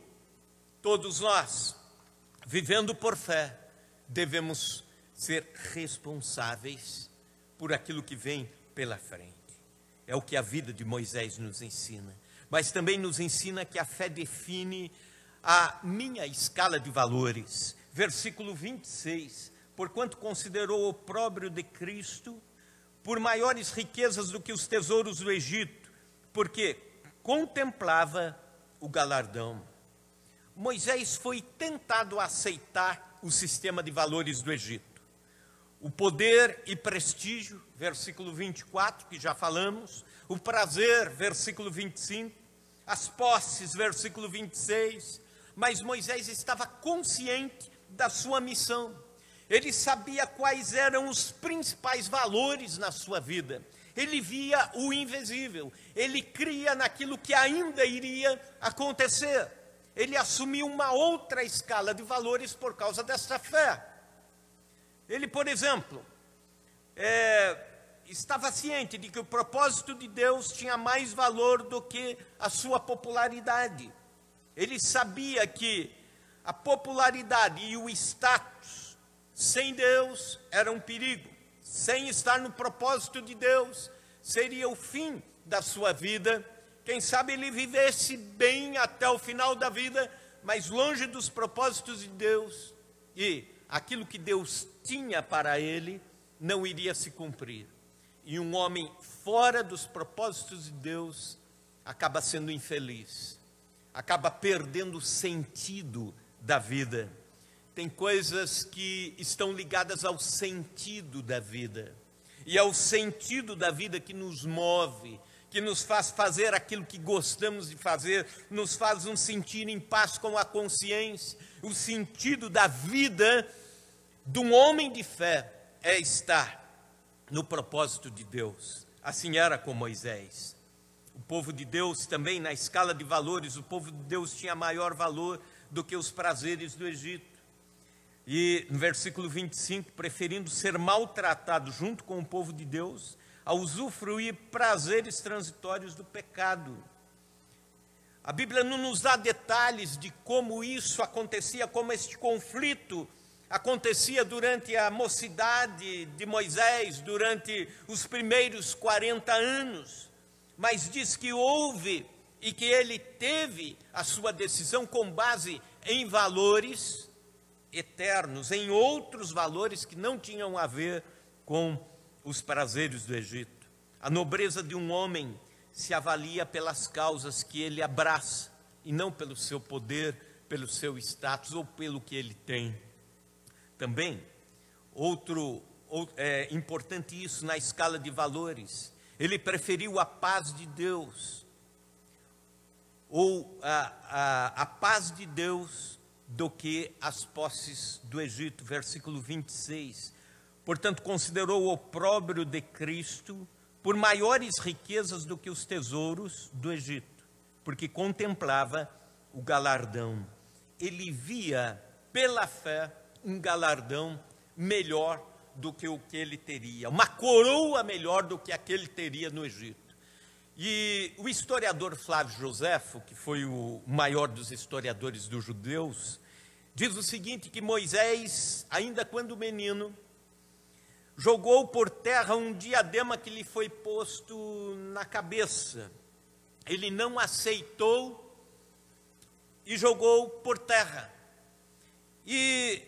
Todos nós, vivendo por fé, devemos ser responsáveis por aquilo que vem pela frente. É o que a vida de Moisés nos ensina. Mas também nos ensina que a fé define a minha escala de valores. Versículo 26, porquanto considerou o opróbrio de Cristo por maiores riquezas do que os tesouros do Egito, porque contemplava o galardão. Moisés foi tentado a aceitar o sistema de valores do Egito. O poder e prestígio, versículo 24, que já falamos, o prazer, versículo 25, as posses, versículo 26, mas Moisés estava consciente da sua missão. Ele sabia quais eram os principais valores na sua vida. Ele via o invisível, ele cria naquilo que ainda iria acontecer. Ele assumiu uma outra escala de valores por causa dessa fé. Ele, por exemplo, estava ciente de que o propósito de Deus tinha mais valor do que a sua popularidade. Ele sabia que a popularidade e o status sem Deus era um perigo. Sem estar no propósito de Deus, seria o fim da sua vida. Quem sabe ele vivesse bem até o final da vida, mas longe dos propósitos de Deus, e aquilo que Deus tinha para ele não iria se cumprir. E um homem fora dos propósitos de Deus acaba sendo infeliz, acaba perdendo o sentido da vida. Tem coisas que estão ligadas ao sentido da vida, e é o sentido da vida que nos move, que nos faz fazer aquilo que gostamos de fazer, nos faz nos sentir em paz com a consciência. O sentido da vida de um homem de fé é estar no propósito de Deus. Assim era com Moisés. O povo de Deus também, na escala de valores, o povo de Deus tinha maior valor do que os prazeres do Egito. E no versículo 25, preferindo ser maltratado junto com o povo de Deus, a usufruir prazeres transitórios do pecado. A Bíblia não nos dá detalhes de como isso acontecia, como este conflito acontecia durante a mocidade de Moisés, durante os primeiros 40 anos, mas diz que houve e que ele teve a sua decisão com base em valores eternos, em outros valores que não tinham a ver com os prazeres do Egito. A nobreza de um homem se avalia pelas causas que ele abraça, e não pelo seu poder, pelo seu status ou pelo que ele tem. Também, é importante isso na escala de valores, ele preferiu a paz de Deus, ou a paz de Deus, do que as posses do Egito, versículo 26. Portanto, considerou o opróbrio de Cristo por maiores riquezas do que os tesouros do Egito, porque contemplava o galardão. Ele via, pela fé, um galardão melhor do que o que ele teria, uma coroa melhor do que aquele teria no Egito. E o historiador Flávio Joséfo, que foi o maior dos historiadores dos judeus, diz o seguinte, que Moisés, ainda quando menino, jogou por terra um diadema que lhe foi posto na cabeça. Ele não aceitou e jogou por terra. E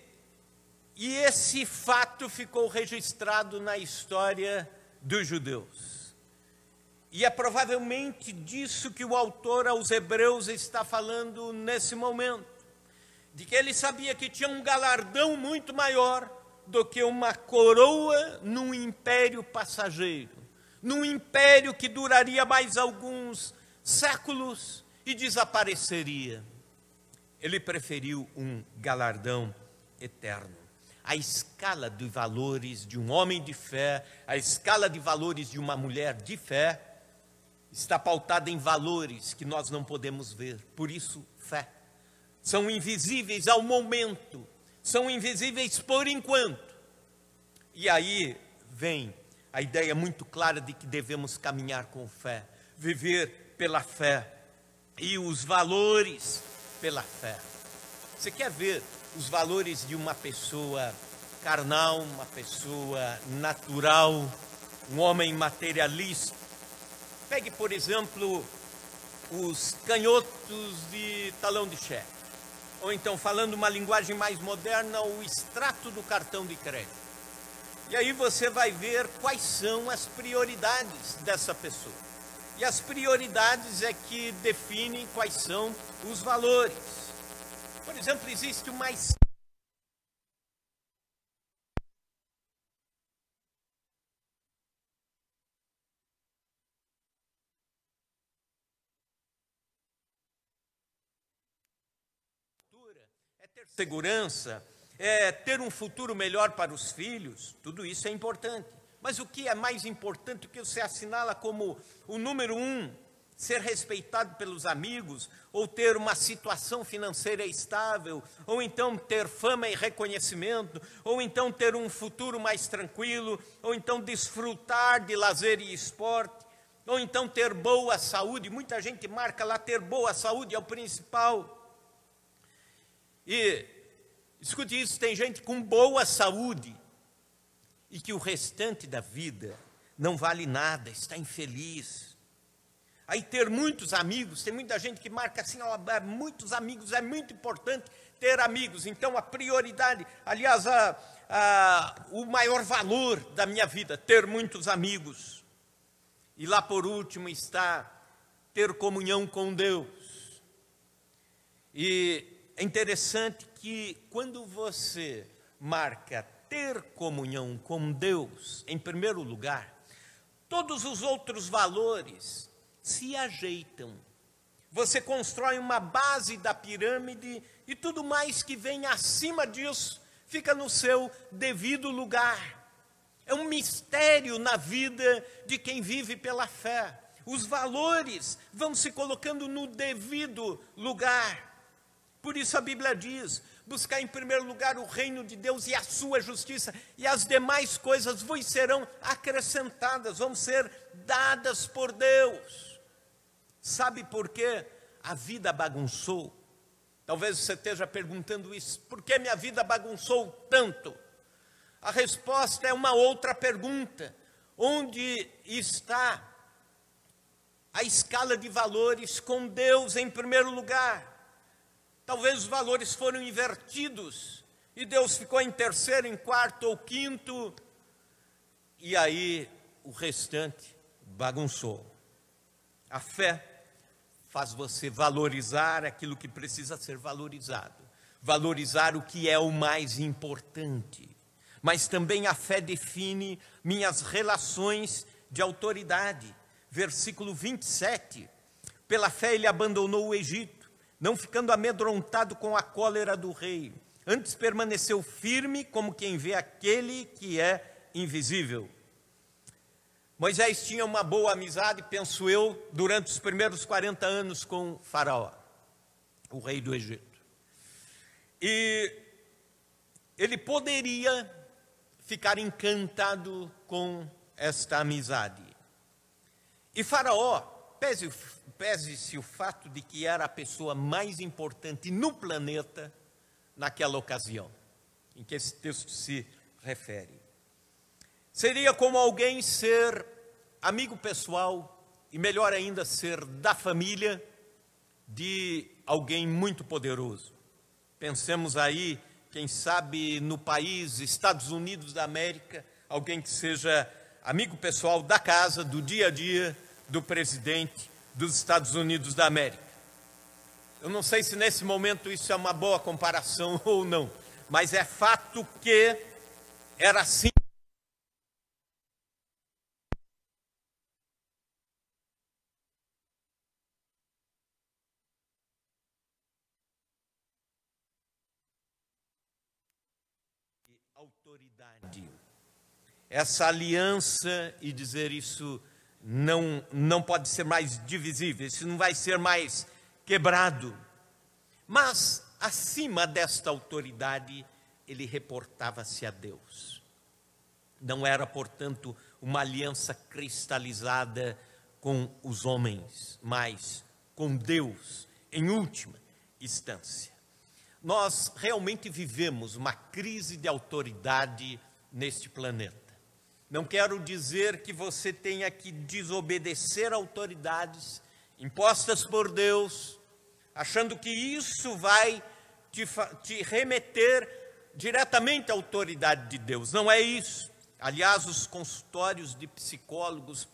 esse fato ficou registrado na história dos judeus. E é provavelmente disso que o autor aos Hebreus está falando nesse momento, de que ele sabia que tinha um galardão muito maior do que uma coroa num império passageiro, num império que duraria mais alguns séculos e desapareceria. Ele preferiu um galardão eterno. A escala de valores de um homem de fé, a escala de valores de uma mulher de fé, está pautada em valores que nós não podemos ver, por isso fé. São invisíveis ao momento, são invisíveis por enquanto, E aí vem a ideia muito clara de que devemos caminhar com fé, viver pela fé e os valores pela fé. Você quer ver os valores de uma pessoa carnal, uma pessoa natural, um homem materialista? Pegue, por exemplo, os canhotos de talão de cheque. Ou então, falando uma linguagem mais moderna, o extrato do cartão de crédito. E aí você vai ver quais são as prioridades dessa pessoa. E as prioridades é que definem quais são os valores. Por exemplo, existe uma ter segurança, ter um futuro melhor para os filhos, tudo isso é importante. Mas o que é mais importante, o que você assinala como o número 1, ser respeitado pelos amigos, ou ter uma situação financeira estável, ou então ter fama e reconhecimento, ou então ter um futuro mais tranquilo, ou então desfrutar de lazer e esporte, ou então ter boa saúde. Muita gente marca lá ter boa saúde, é o principal. E, escute isso, tem gente com boa saúde e que o restante da vida não vale nada, está infeliz. Aí ter muitos amigos, tem muita gente que marca assim, ó, muitos amigos, é muito importante ter amigos. Então a prioridade, aliás, o maior valor da minha vida, ter muitos amigos. E lá por último está ter comunhão com Deus. E é interessante que quando você marca ter comunhão com Deus, em primeiro lugar, todos os outros valores se ajeitam. Você constrói uma base da pirâmide e tudo mais que vem acima disso fica no seu devido lugar. É um mistério na vida de quem vive pela fé. Os valores vão se colocando no devido lugar. Por isso a Bíblia diz, buscar em primeiro lugar o reino de Deus e a sua justiça, e as demais coisas vos serão acrescentadas, vão ser dadas por Deus. Sabe por quê a vida bagunçou? Talvez você esteja perguntando isso, por que minha vida bagunçou tanto? A resposta é uma outra pergunta, onde está a escala de valores com Deus em primeiro lugar? Talvez os valores foram invertidos e Deus ficou em terceiro, em quarto ou quinto, e aí o restante bagunçou. A fé faz você valorizar aquilo que precisa ser valorizado, valorizar o que é o mais importante. Mas também a fé define minhas relações de autoridade. Versículo 27, pela fé ele abandonou o Egito, não ficando amedrontado com a cólera do rei, antes permaneceu firme como quem vê aquele que é invisível. Moisés tinha uma boa amizade, penso eu, durante os primeiros 40 anos com Faraó, o rei do Egito. E ele poderia ficar encantado com esta amizade. E Faraó, pese-se o fato de que era a pessoa mais importante no planeta naquela ocasião, em que esse texto se refere. Seria como alguém ser amigo pessoal, e melhor ainda, ser da família de alguém muito poderoso. Pensemos aí, quem sabe no país, Estados Unidos da América, alguém que seja amigo pessoal da casa, do dia a dia, do presidente dos Estados Unidos da América. Eu não sei se nesse momento isso é uma boa comparação ou não, mas é fato que era assim. Autoridade. Essa aliança e dizer isso não pode ser mais divisível, isso não vai ser mais quebrado. Mas, acima desta autoridade, ele reportava-se a Deus. Não era, portanto, uma aliança cristalizada com os homens, mas com Deus, em última instância. Nós realmente vivemos uma crise de autoridade neste planeta. Não quero dizer que você tenha que desobedecer autoridades impostas por Deus, achando que isso vai te remeter diretamente à autoridade de Deus. Não é isso. Aliás, os consultórios de psicólogos,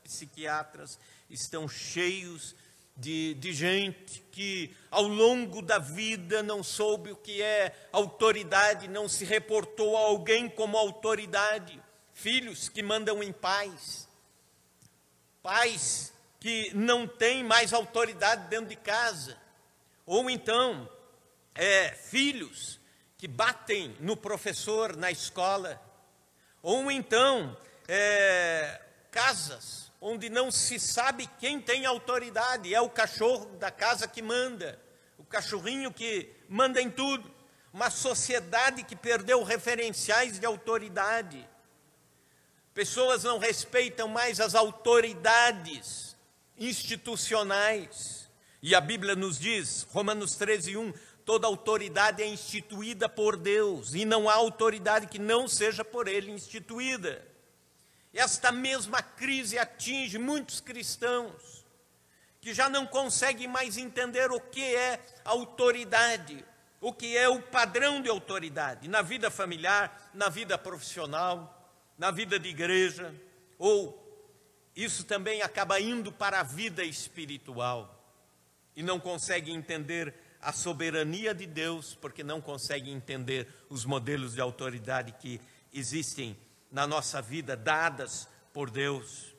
psiquiatras estão cheios de gente que ao longo da vida não soube o que é autoridade, não se reportou a alguém como autoridade. Filhos que mandam em pais, pais que não têm mais autoridade dentro de casa, ou então filhos que batem no professor na escola, ou então casas onde não se sabe quem tem autoridade, é o cachorro da casa que manda, o cachorrinho que manda em tudo, uma sociedade que perdeu referenciais de autoridade. Pessoas não respeitam mais as autoridades institucionais, e a Bíblia nos diz, Romanos 13:1, toda autoridade é instituída por Deus, e não há autoridade que não seja por Ele instituída. Esta mesma crise atinge muitos cristãos, que já não conseguem mais entender o que é autoridade, o que é o padrão de autoridade, na vida familiar, na vida profissional, na vida de igreja, ou isso também acaba indo para a vida espiritual, e não conseguem entender a soberania de Deus, porque não conseguem entender os modelos de autoridade que existem na nossa vida, dadas por Deus.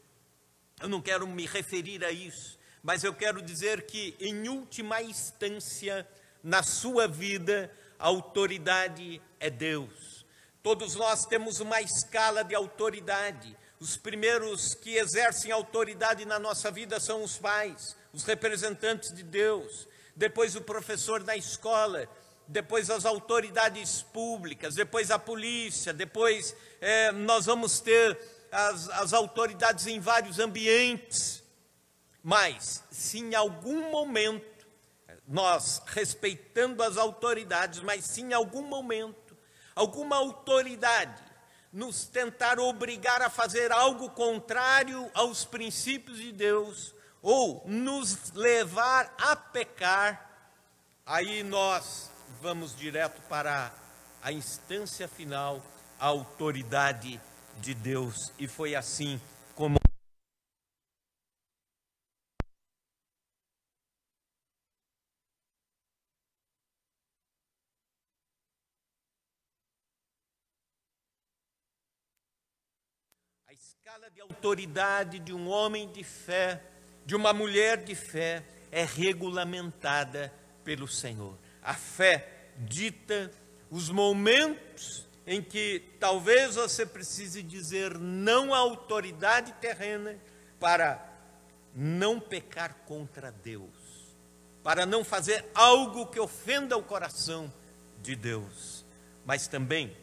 Eu não quero me referir a isso, mas eu quero dizer que, em última instância, na sua vida, a autoridade é Deus. Todos nós temos uma escala de autoridade. Os primeiros que exercem autoridade na nossa vida são os pais, os representantes de Deus, depois o professor na escola, depois as autoridades públicas, depois a polícia, depois nós vamos ter as autoridades em vários ambientes. Mas, se em algum momento, nós respeitando as autoridades, mas se em algum momento, alguma autoridade nos tentar obrigar a fazer algo contrário aos princípios de Deus, ou nos levar a pecar, aí nós vamos direto para a instância final, a autoridade de Deus. E foi assim como a escala de autoridade de um homem de fé, de uma mulher de fé, é regulamentada pelo Senhor. A fé dita os momentos em que talvez você precise dizer não à autoridade terrena para não pecar contra Deus, para não fazer algo que ofenda o coração de Deus. Mas também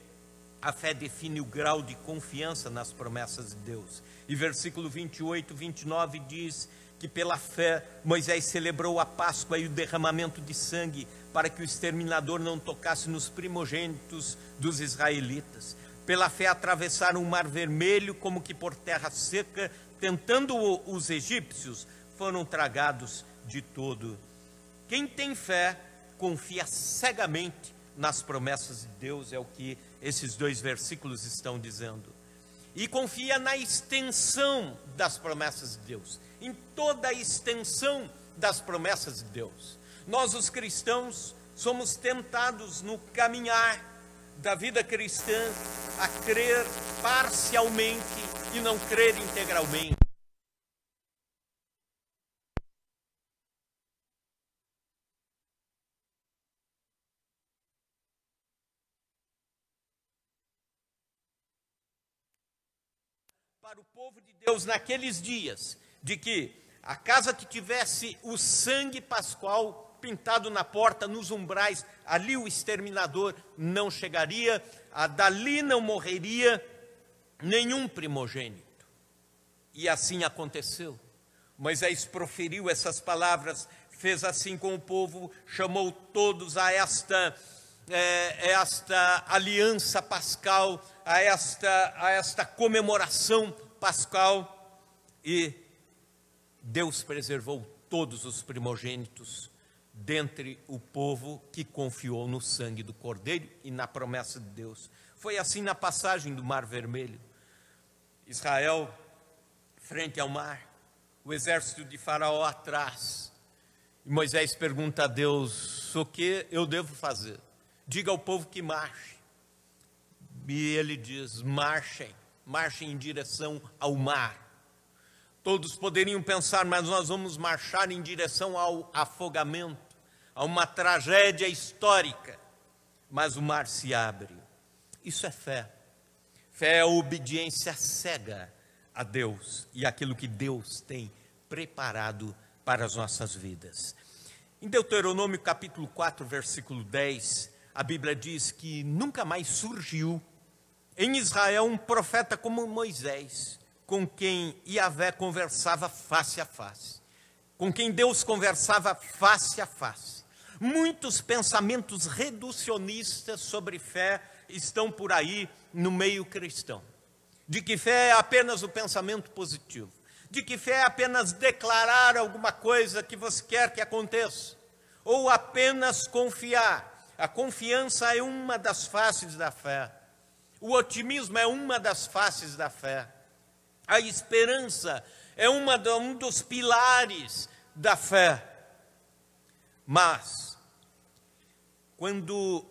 a fé define o grau de confiança nas promessas de Deus. E versículo 28, 29 diz que pela fé Moisés celebrou a Páscoa e o derramamento de sangue para que o exterminador não tocasse nos primogênitos dos israelitas. Pela fé atravessaram o Mar Vermelho como que por terra seca, tentando os egípcios, foram tragados de todo. Quem tem fé confia cegamente nas promessas de Deus, é o que esses dois versículos estão dizendo. E confia na extensão das promessas de Deus, em toda a extensão das promessas de Deus. Nós, os cristãos, somos tentados no caminhar da vida cristã a crer parcialmente e não crer integralmente. Para o povo de Deus naqueles dias, de que a casa que tivesse o sangue pascual pintado na porta, nos umbrais, ali o exterminador não chegaria, dali não morreria nenhum primogênito. E assim aconteceu. Moisés proferiu essas palavras, fez assim com o povo, chamou todos a esta aliança pascal, a esta comemoração pascal, e Deus preservou todos os primogênitos dentre o povo que confiou no sangue do Cordeiro e na promessa de Deus. Foi assim na passagem do Mar Vermelho. Israel frente ao mar, o exército de Faraó atrás. E Moisés pergunta a Deus: o que eu devo fazer? Diga ao povo que marche. E ele diz: marchem em direção ao mar. Todos poderiam pensar, mas nós vamos marchar em direção ao afogamento, a uma tragédia histórica. Mas o mar se abre. Isso é fé. Fé é a obediência cega a Deus e aquilo que Deus tem preparado para as nossas vidas. Em Deuteronômio capítulo 4, versículo 10, a Bíblia diz que nunca mais surgiu em Israel um profeta como Moisés, com quem Yahvé conversava face a face, com quem Deus conversava face a face. Muitos pensamentos reducionistas sobre fé estão por aí no meio cristão. De que fé é apenas o pensamento positivo, de que fé é apenas declarar alguma coisa que você quer que aconteça, ou apenas confiar. A confiança é uma das faces da fé, o otimismo é uma das faces da fé, a esperança é um dos pilares da fé. Mas, quando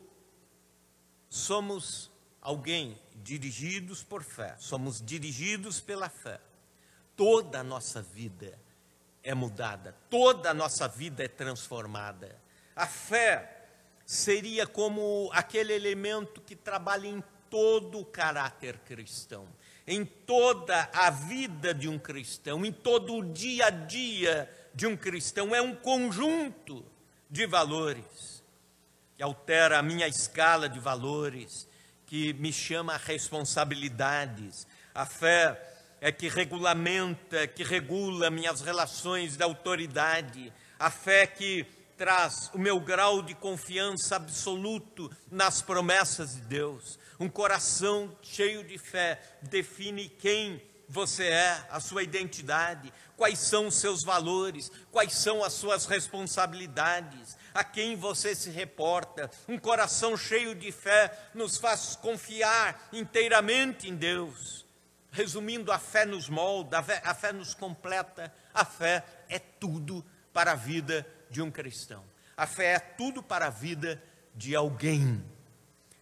somos alguém dirigidos por fé, somos dirigidos pela fé, toda a nossa vida é mudada, toda a nossa vida é transformada. A fé seria como aquele elemento que trabalha em todo o caráter cristão, em toda a vida de um cristão, em todo o dia a dia de um cristão. É um conjunto de valores que altera a minha escala de valores, que me chama a responsabilidades. A fé é que regulamenta, que regula minhas relações de autoridade. A fé que traz o meu grau de confiança absoluto nas promessas de Deus. Um coração cheio de fé define quem você é, a sua identidade, quais são os seus valores, quais são as suas responsabilidades, a quem você se reporta. Um coração cheio de fé nos faz confiar inteiramente em Deus. Resumindo, a fé nos molda, a fé nos completa, a fé é tudo para a vida de um cristão. A fé é tudo para a vida de alguém.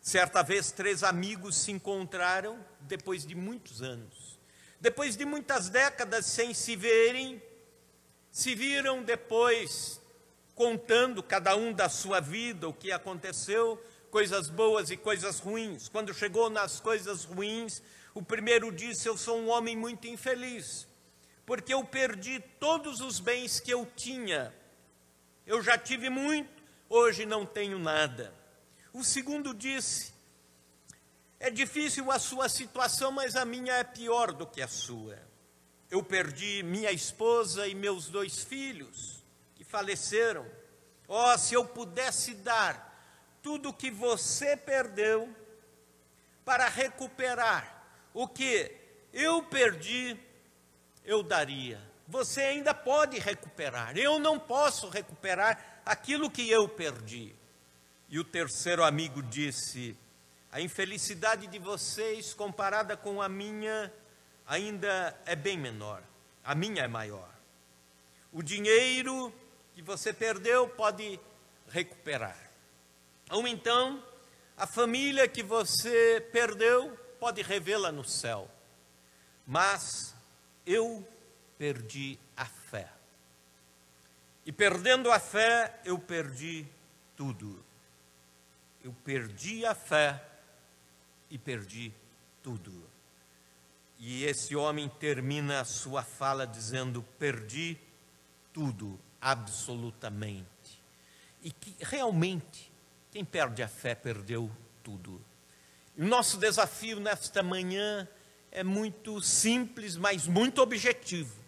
Certa vez, 3 amigos se encontraram depois de muitos anos. Depois de muitas décadas sem se verem, se viram depois contando cada um da sua vida, o que aconteceu, coisas boas e coisas ruins. Quando chegou nas coisas ruins, o primeiro disse: eu sou um homem muito infeliz, porque eu perdi todos os bens que eu tinha. Eu já tive muito, hoje não tenho nada. O segundo disse: é difícil a sua situação, mas a minha é pior do que a sua. Eu perdi minha esposa e meus 2 filhos, que faleceram. Oh, se eu pudesse dar tudo o que você perdeu para recuperar o que eu perdi, eu daria. Você ainda pode recuperar, eu não posso recuperar aquilo que eu perdi. E o terceiro amigo disse: a infelicidade de vocês comparada com a minha ainda é bem menor, a minha é maior. O dinheiro que você perdeu pode recuperar. Ou então, a família que você perdeu pode revê-la no céu. Mas eu perdi a fé. E perdendo a fé, eu perdi tudo. Eu perdi a fé e perdi tudo. E esse homem termina a sua fala dizendo: perdi tudo, absolutamente. e que realmente quem perde a fé perdeu tudo. E o nosso desafio nesta manhã é muito simples, mas muito objetivo.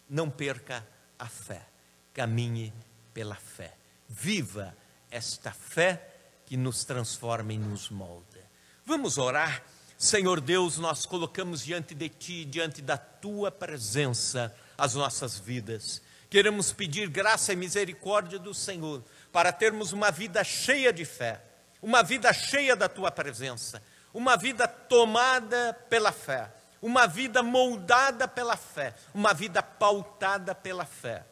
Não perca a fé, caminhe pela fé. Viva esta fé que nos transforma e nos molda. Vamos orar. Senhor Deus, nós colocamos diante de Ti, diante da Tua presença, as nossas vidas. Queremos pedir graça e misericórdia do Senhor, para termos uma vida cheia de fé, uma vida cheia da Tua presença, uma vida tomada pela fé, uma vida moldada pela fé, uma vida pautada pela fé.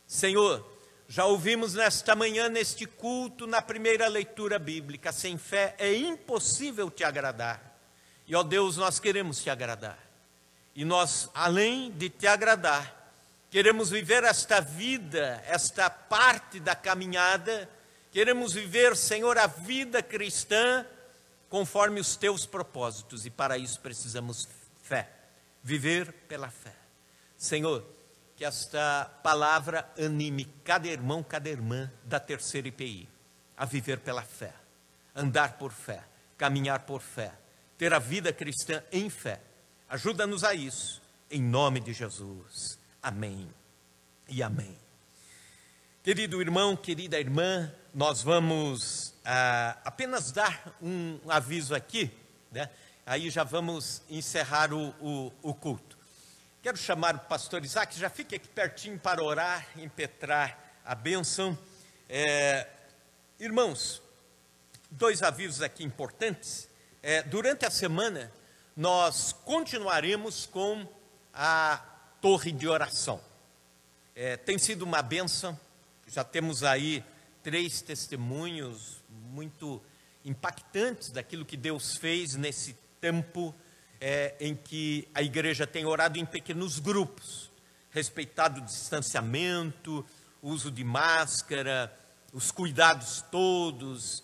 Senhor, já ouvimos nesta manhã, neste culto, na primeira leitura bíblica, sem fé é impossível Te agradar. E, ó Deus, nós queremos Te agradar. E nós, além de Te agradar, queremos viver esta vida, esta parte da caminhada, queremos viver, Senhor, a vida cristã conforme os Teus propósitos. E para isso precisamos fé, viver pela fé. Senhor, que esta palavra anime cada irmão, cada irmã da terceira IPI a viver pela fé, andar por fé, caminhar por fé, ter a vida cristã em fé. Ajuda-nos a isso, em nome de Jesus. Amém e amém. Querido irmão, querida irmã, nós vamos apenas dar um aviso aqui, né? Aí já vamos encerrar o culto. Quero chamar o pastor Isaac, já fique aqui pertinho para orar, impetrar a bênção. Irmãos, 2 avisos aqui importantes. Durante a semana, nós continuaremos com a torre de oração. Tem sido uma bênção, já temos aí 3 testemunhos muito impactantes daquilo que Deus fez nesse tempo em que a igreja tem orado em pequenos grupos, respeitado o distanciamento, o uso de máscara, os cuidados todos,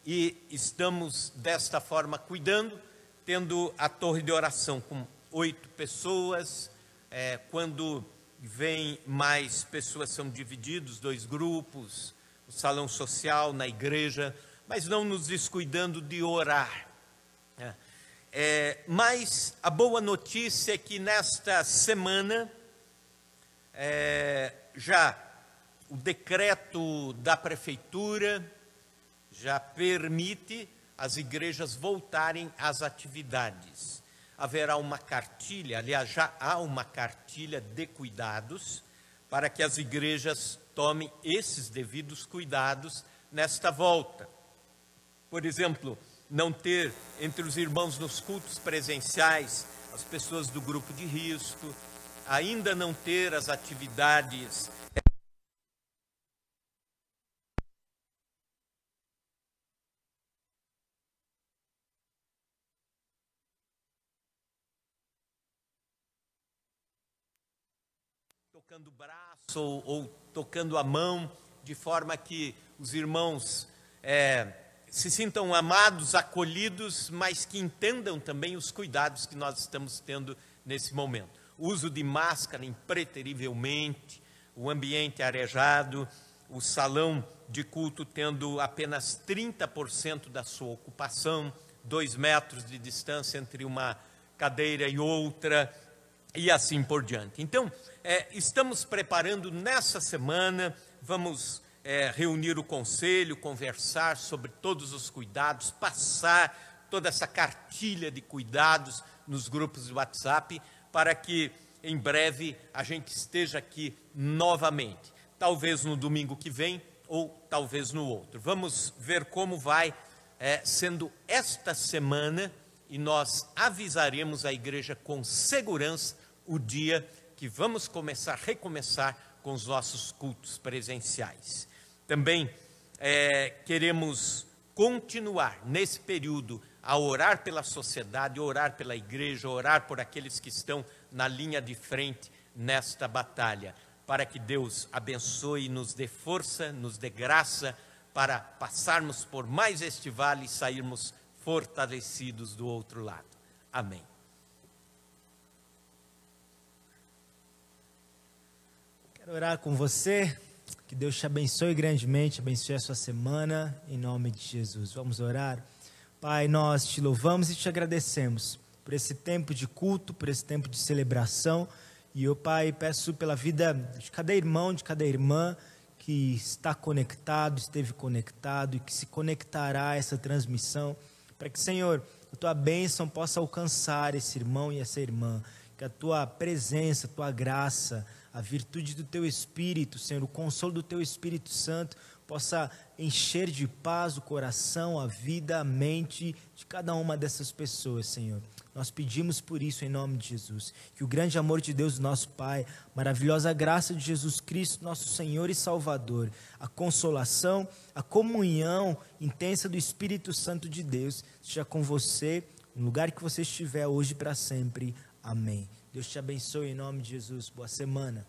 e estamos desta forma cuidando, tendo a torre de oração com 8 pessoas, quando vem mais pessoas são divididos, 2 grupos, o salão social na igreja, mas não nos descuidando de orar. Mas a boa notícia é que nesta semana, já o decreto da prefeitura já permite as igrejas voltarem às atividades. Haverá uma cartilha, aliás, já há uma cartilha de cuidados para que as igrejas tomem esses devidos cuidados nesta volta. Por exemplo, não ter entre os irmãos nos cultos presenciais as pessoas do grupo de risco, ainda não ter as atividades tocando o braço ou tocando a mão, de forma que os irmãos se sintam amados, acolhidos, mas que entendam também os cuidados que nós estamos tendo nesse momento. O uso de máscara impreterivelmente, o ambiente arejado, o salão de culto tendo apenas 30% da sua ocupação, 2 metros de distância entre uma cadeira e outra, e assim por diante. Então, estamos preparando nessa semana, vamos reunir o conselho, conversar sobre todos os cuidados, passar toda essa cartilha de cuidados nos grupos de WhatsApp, para que em breve a gente esteja aqui novamente, talvez no domingo que vem ou talvez no outro. Vamos ver como vai sendo esta semana e nós avisaremos a igreja com segurança o dia que vamos recomeçar com os nossos cultos presenciais. Também queremos continuar nesse período a orar pela sociedade, orar pela igreja, orar por aqueles que estão na linha de frente nesta batalha, para que Deus abençoe e nos dê força, nos dê graça para passarmos por mais este vale e sairmos fortalecidos do outro lado. Amém.
Quero orar com você. Que Deus te abençoe grandemente, abençoe a sua semana, em nome de Jesus. Vamos orar? Pai, nós te louvamos e te agradecemos por esse tempo de culto, por esse tempo de celebração. E eu, Pai, peço pela vida de cada irmão, de cada irmã que está conectado, esteve conectado e que se conectará a essa transmissão, para que, Senhor, a tua bênção possa alcançar esse irmão e essa irmã, que a tua presença, a tua graça, a virtude do teu Espírito, Senhor, o consolo do teu Espírito Santo possa encher de paz o coração, a vida, a mente de cada uma dessas pessoas, Senhor. Nós pedimos por isso em nome de Jesus, que o grande amor de Deus, nosso Pai, maravilhosa graça de Jesus Cristo, nosso Senhor e Salvador, a consolação, a comunhão intensa do Espírito Santo de Deus, seja com você, no lugar que você estiver hoje para sempre. Amém. Deus te abençoe em nome de Jesus. Boa semana.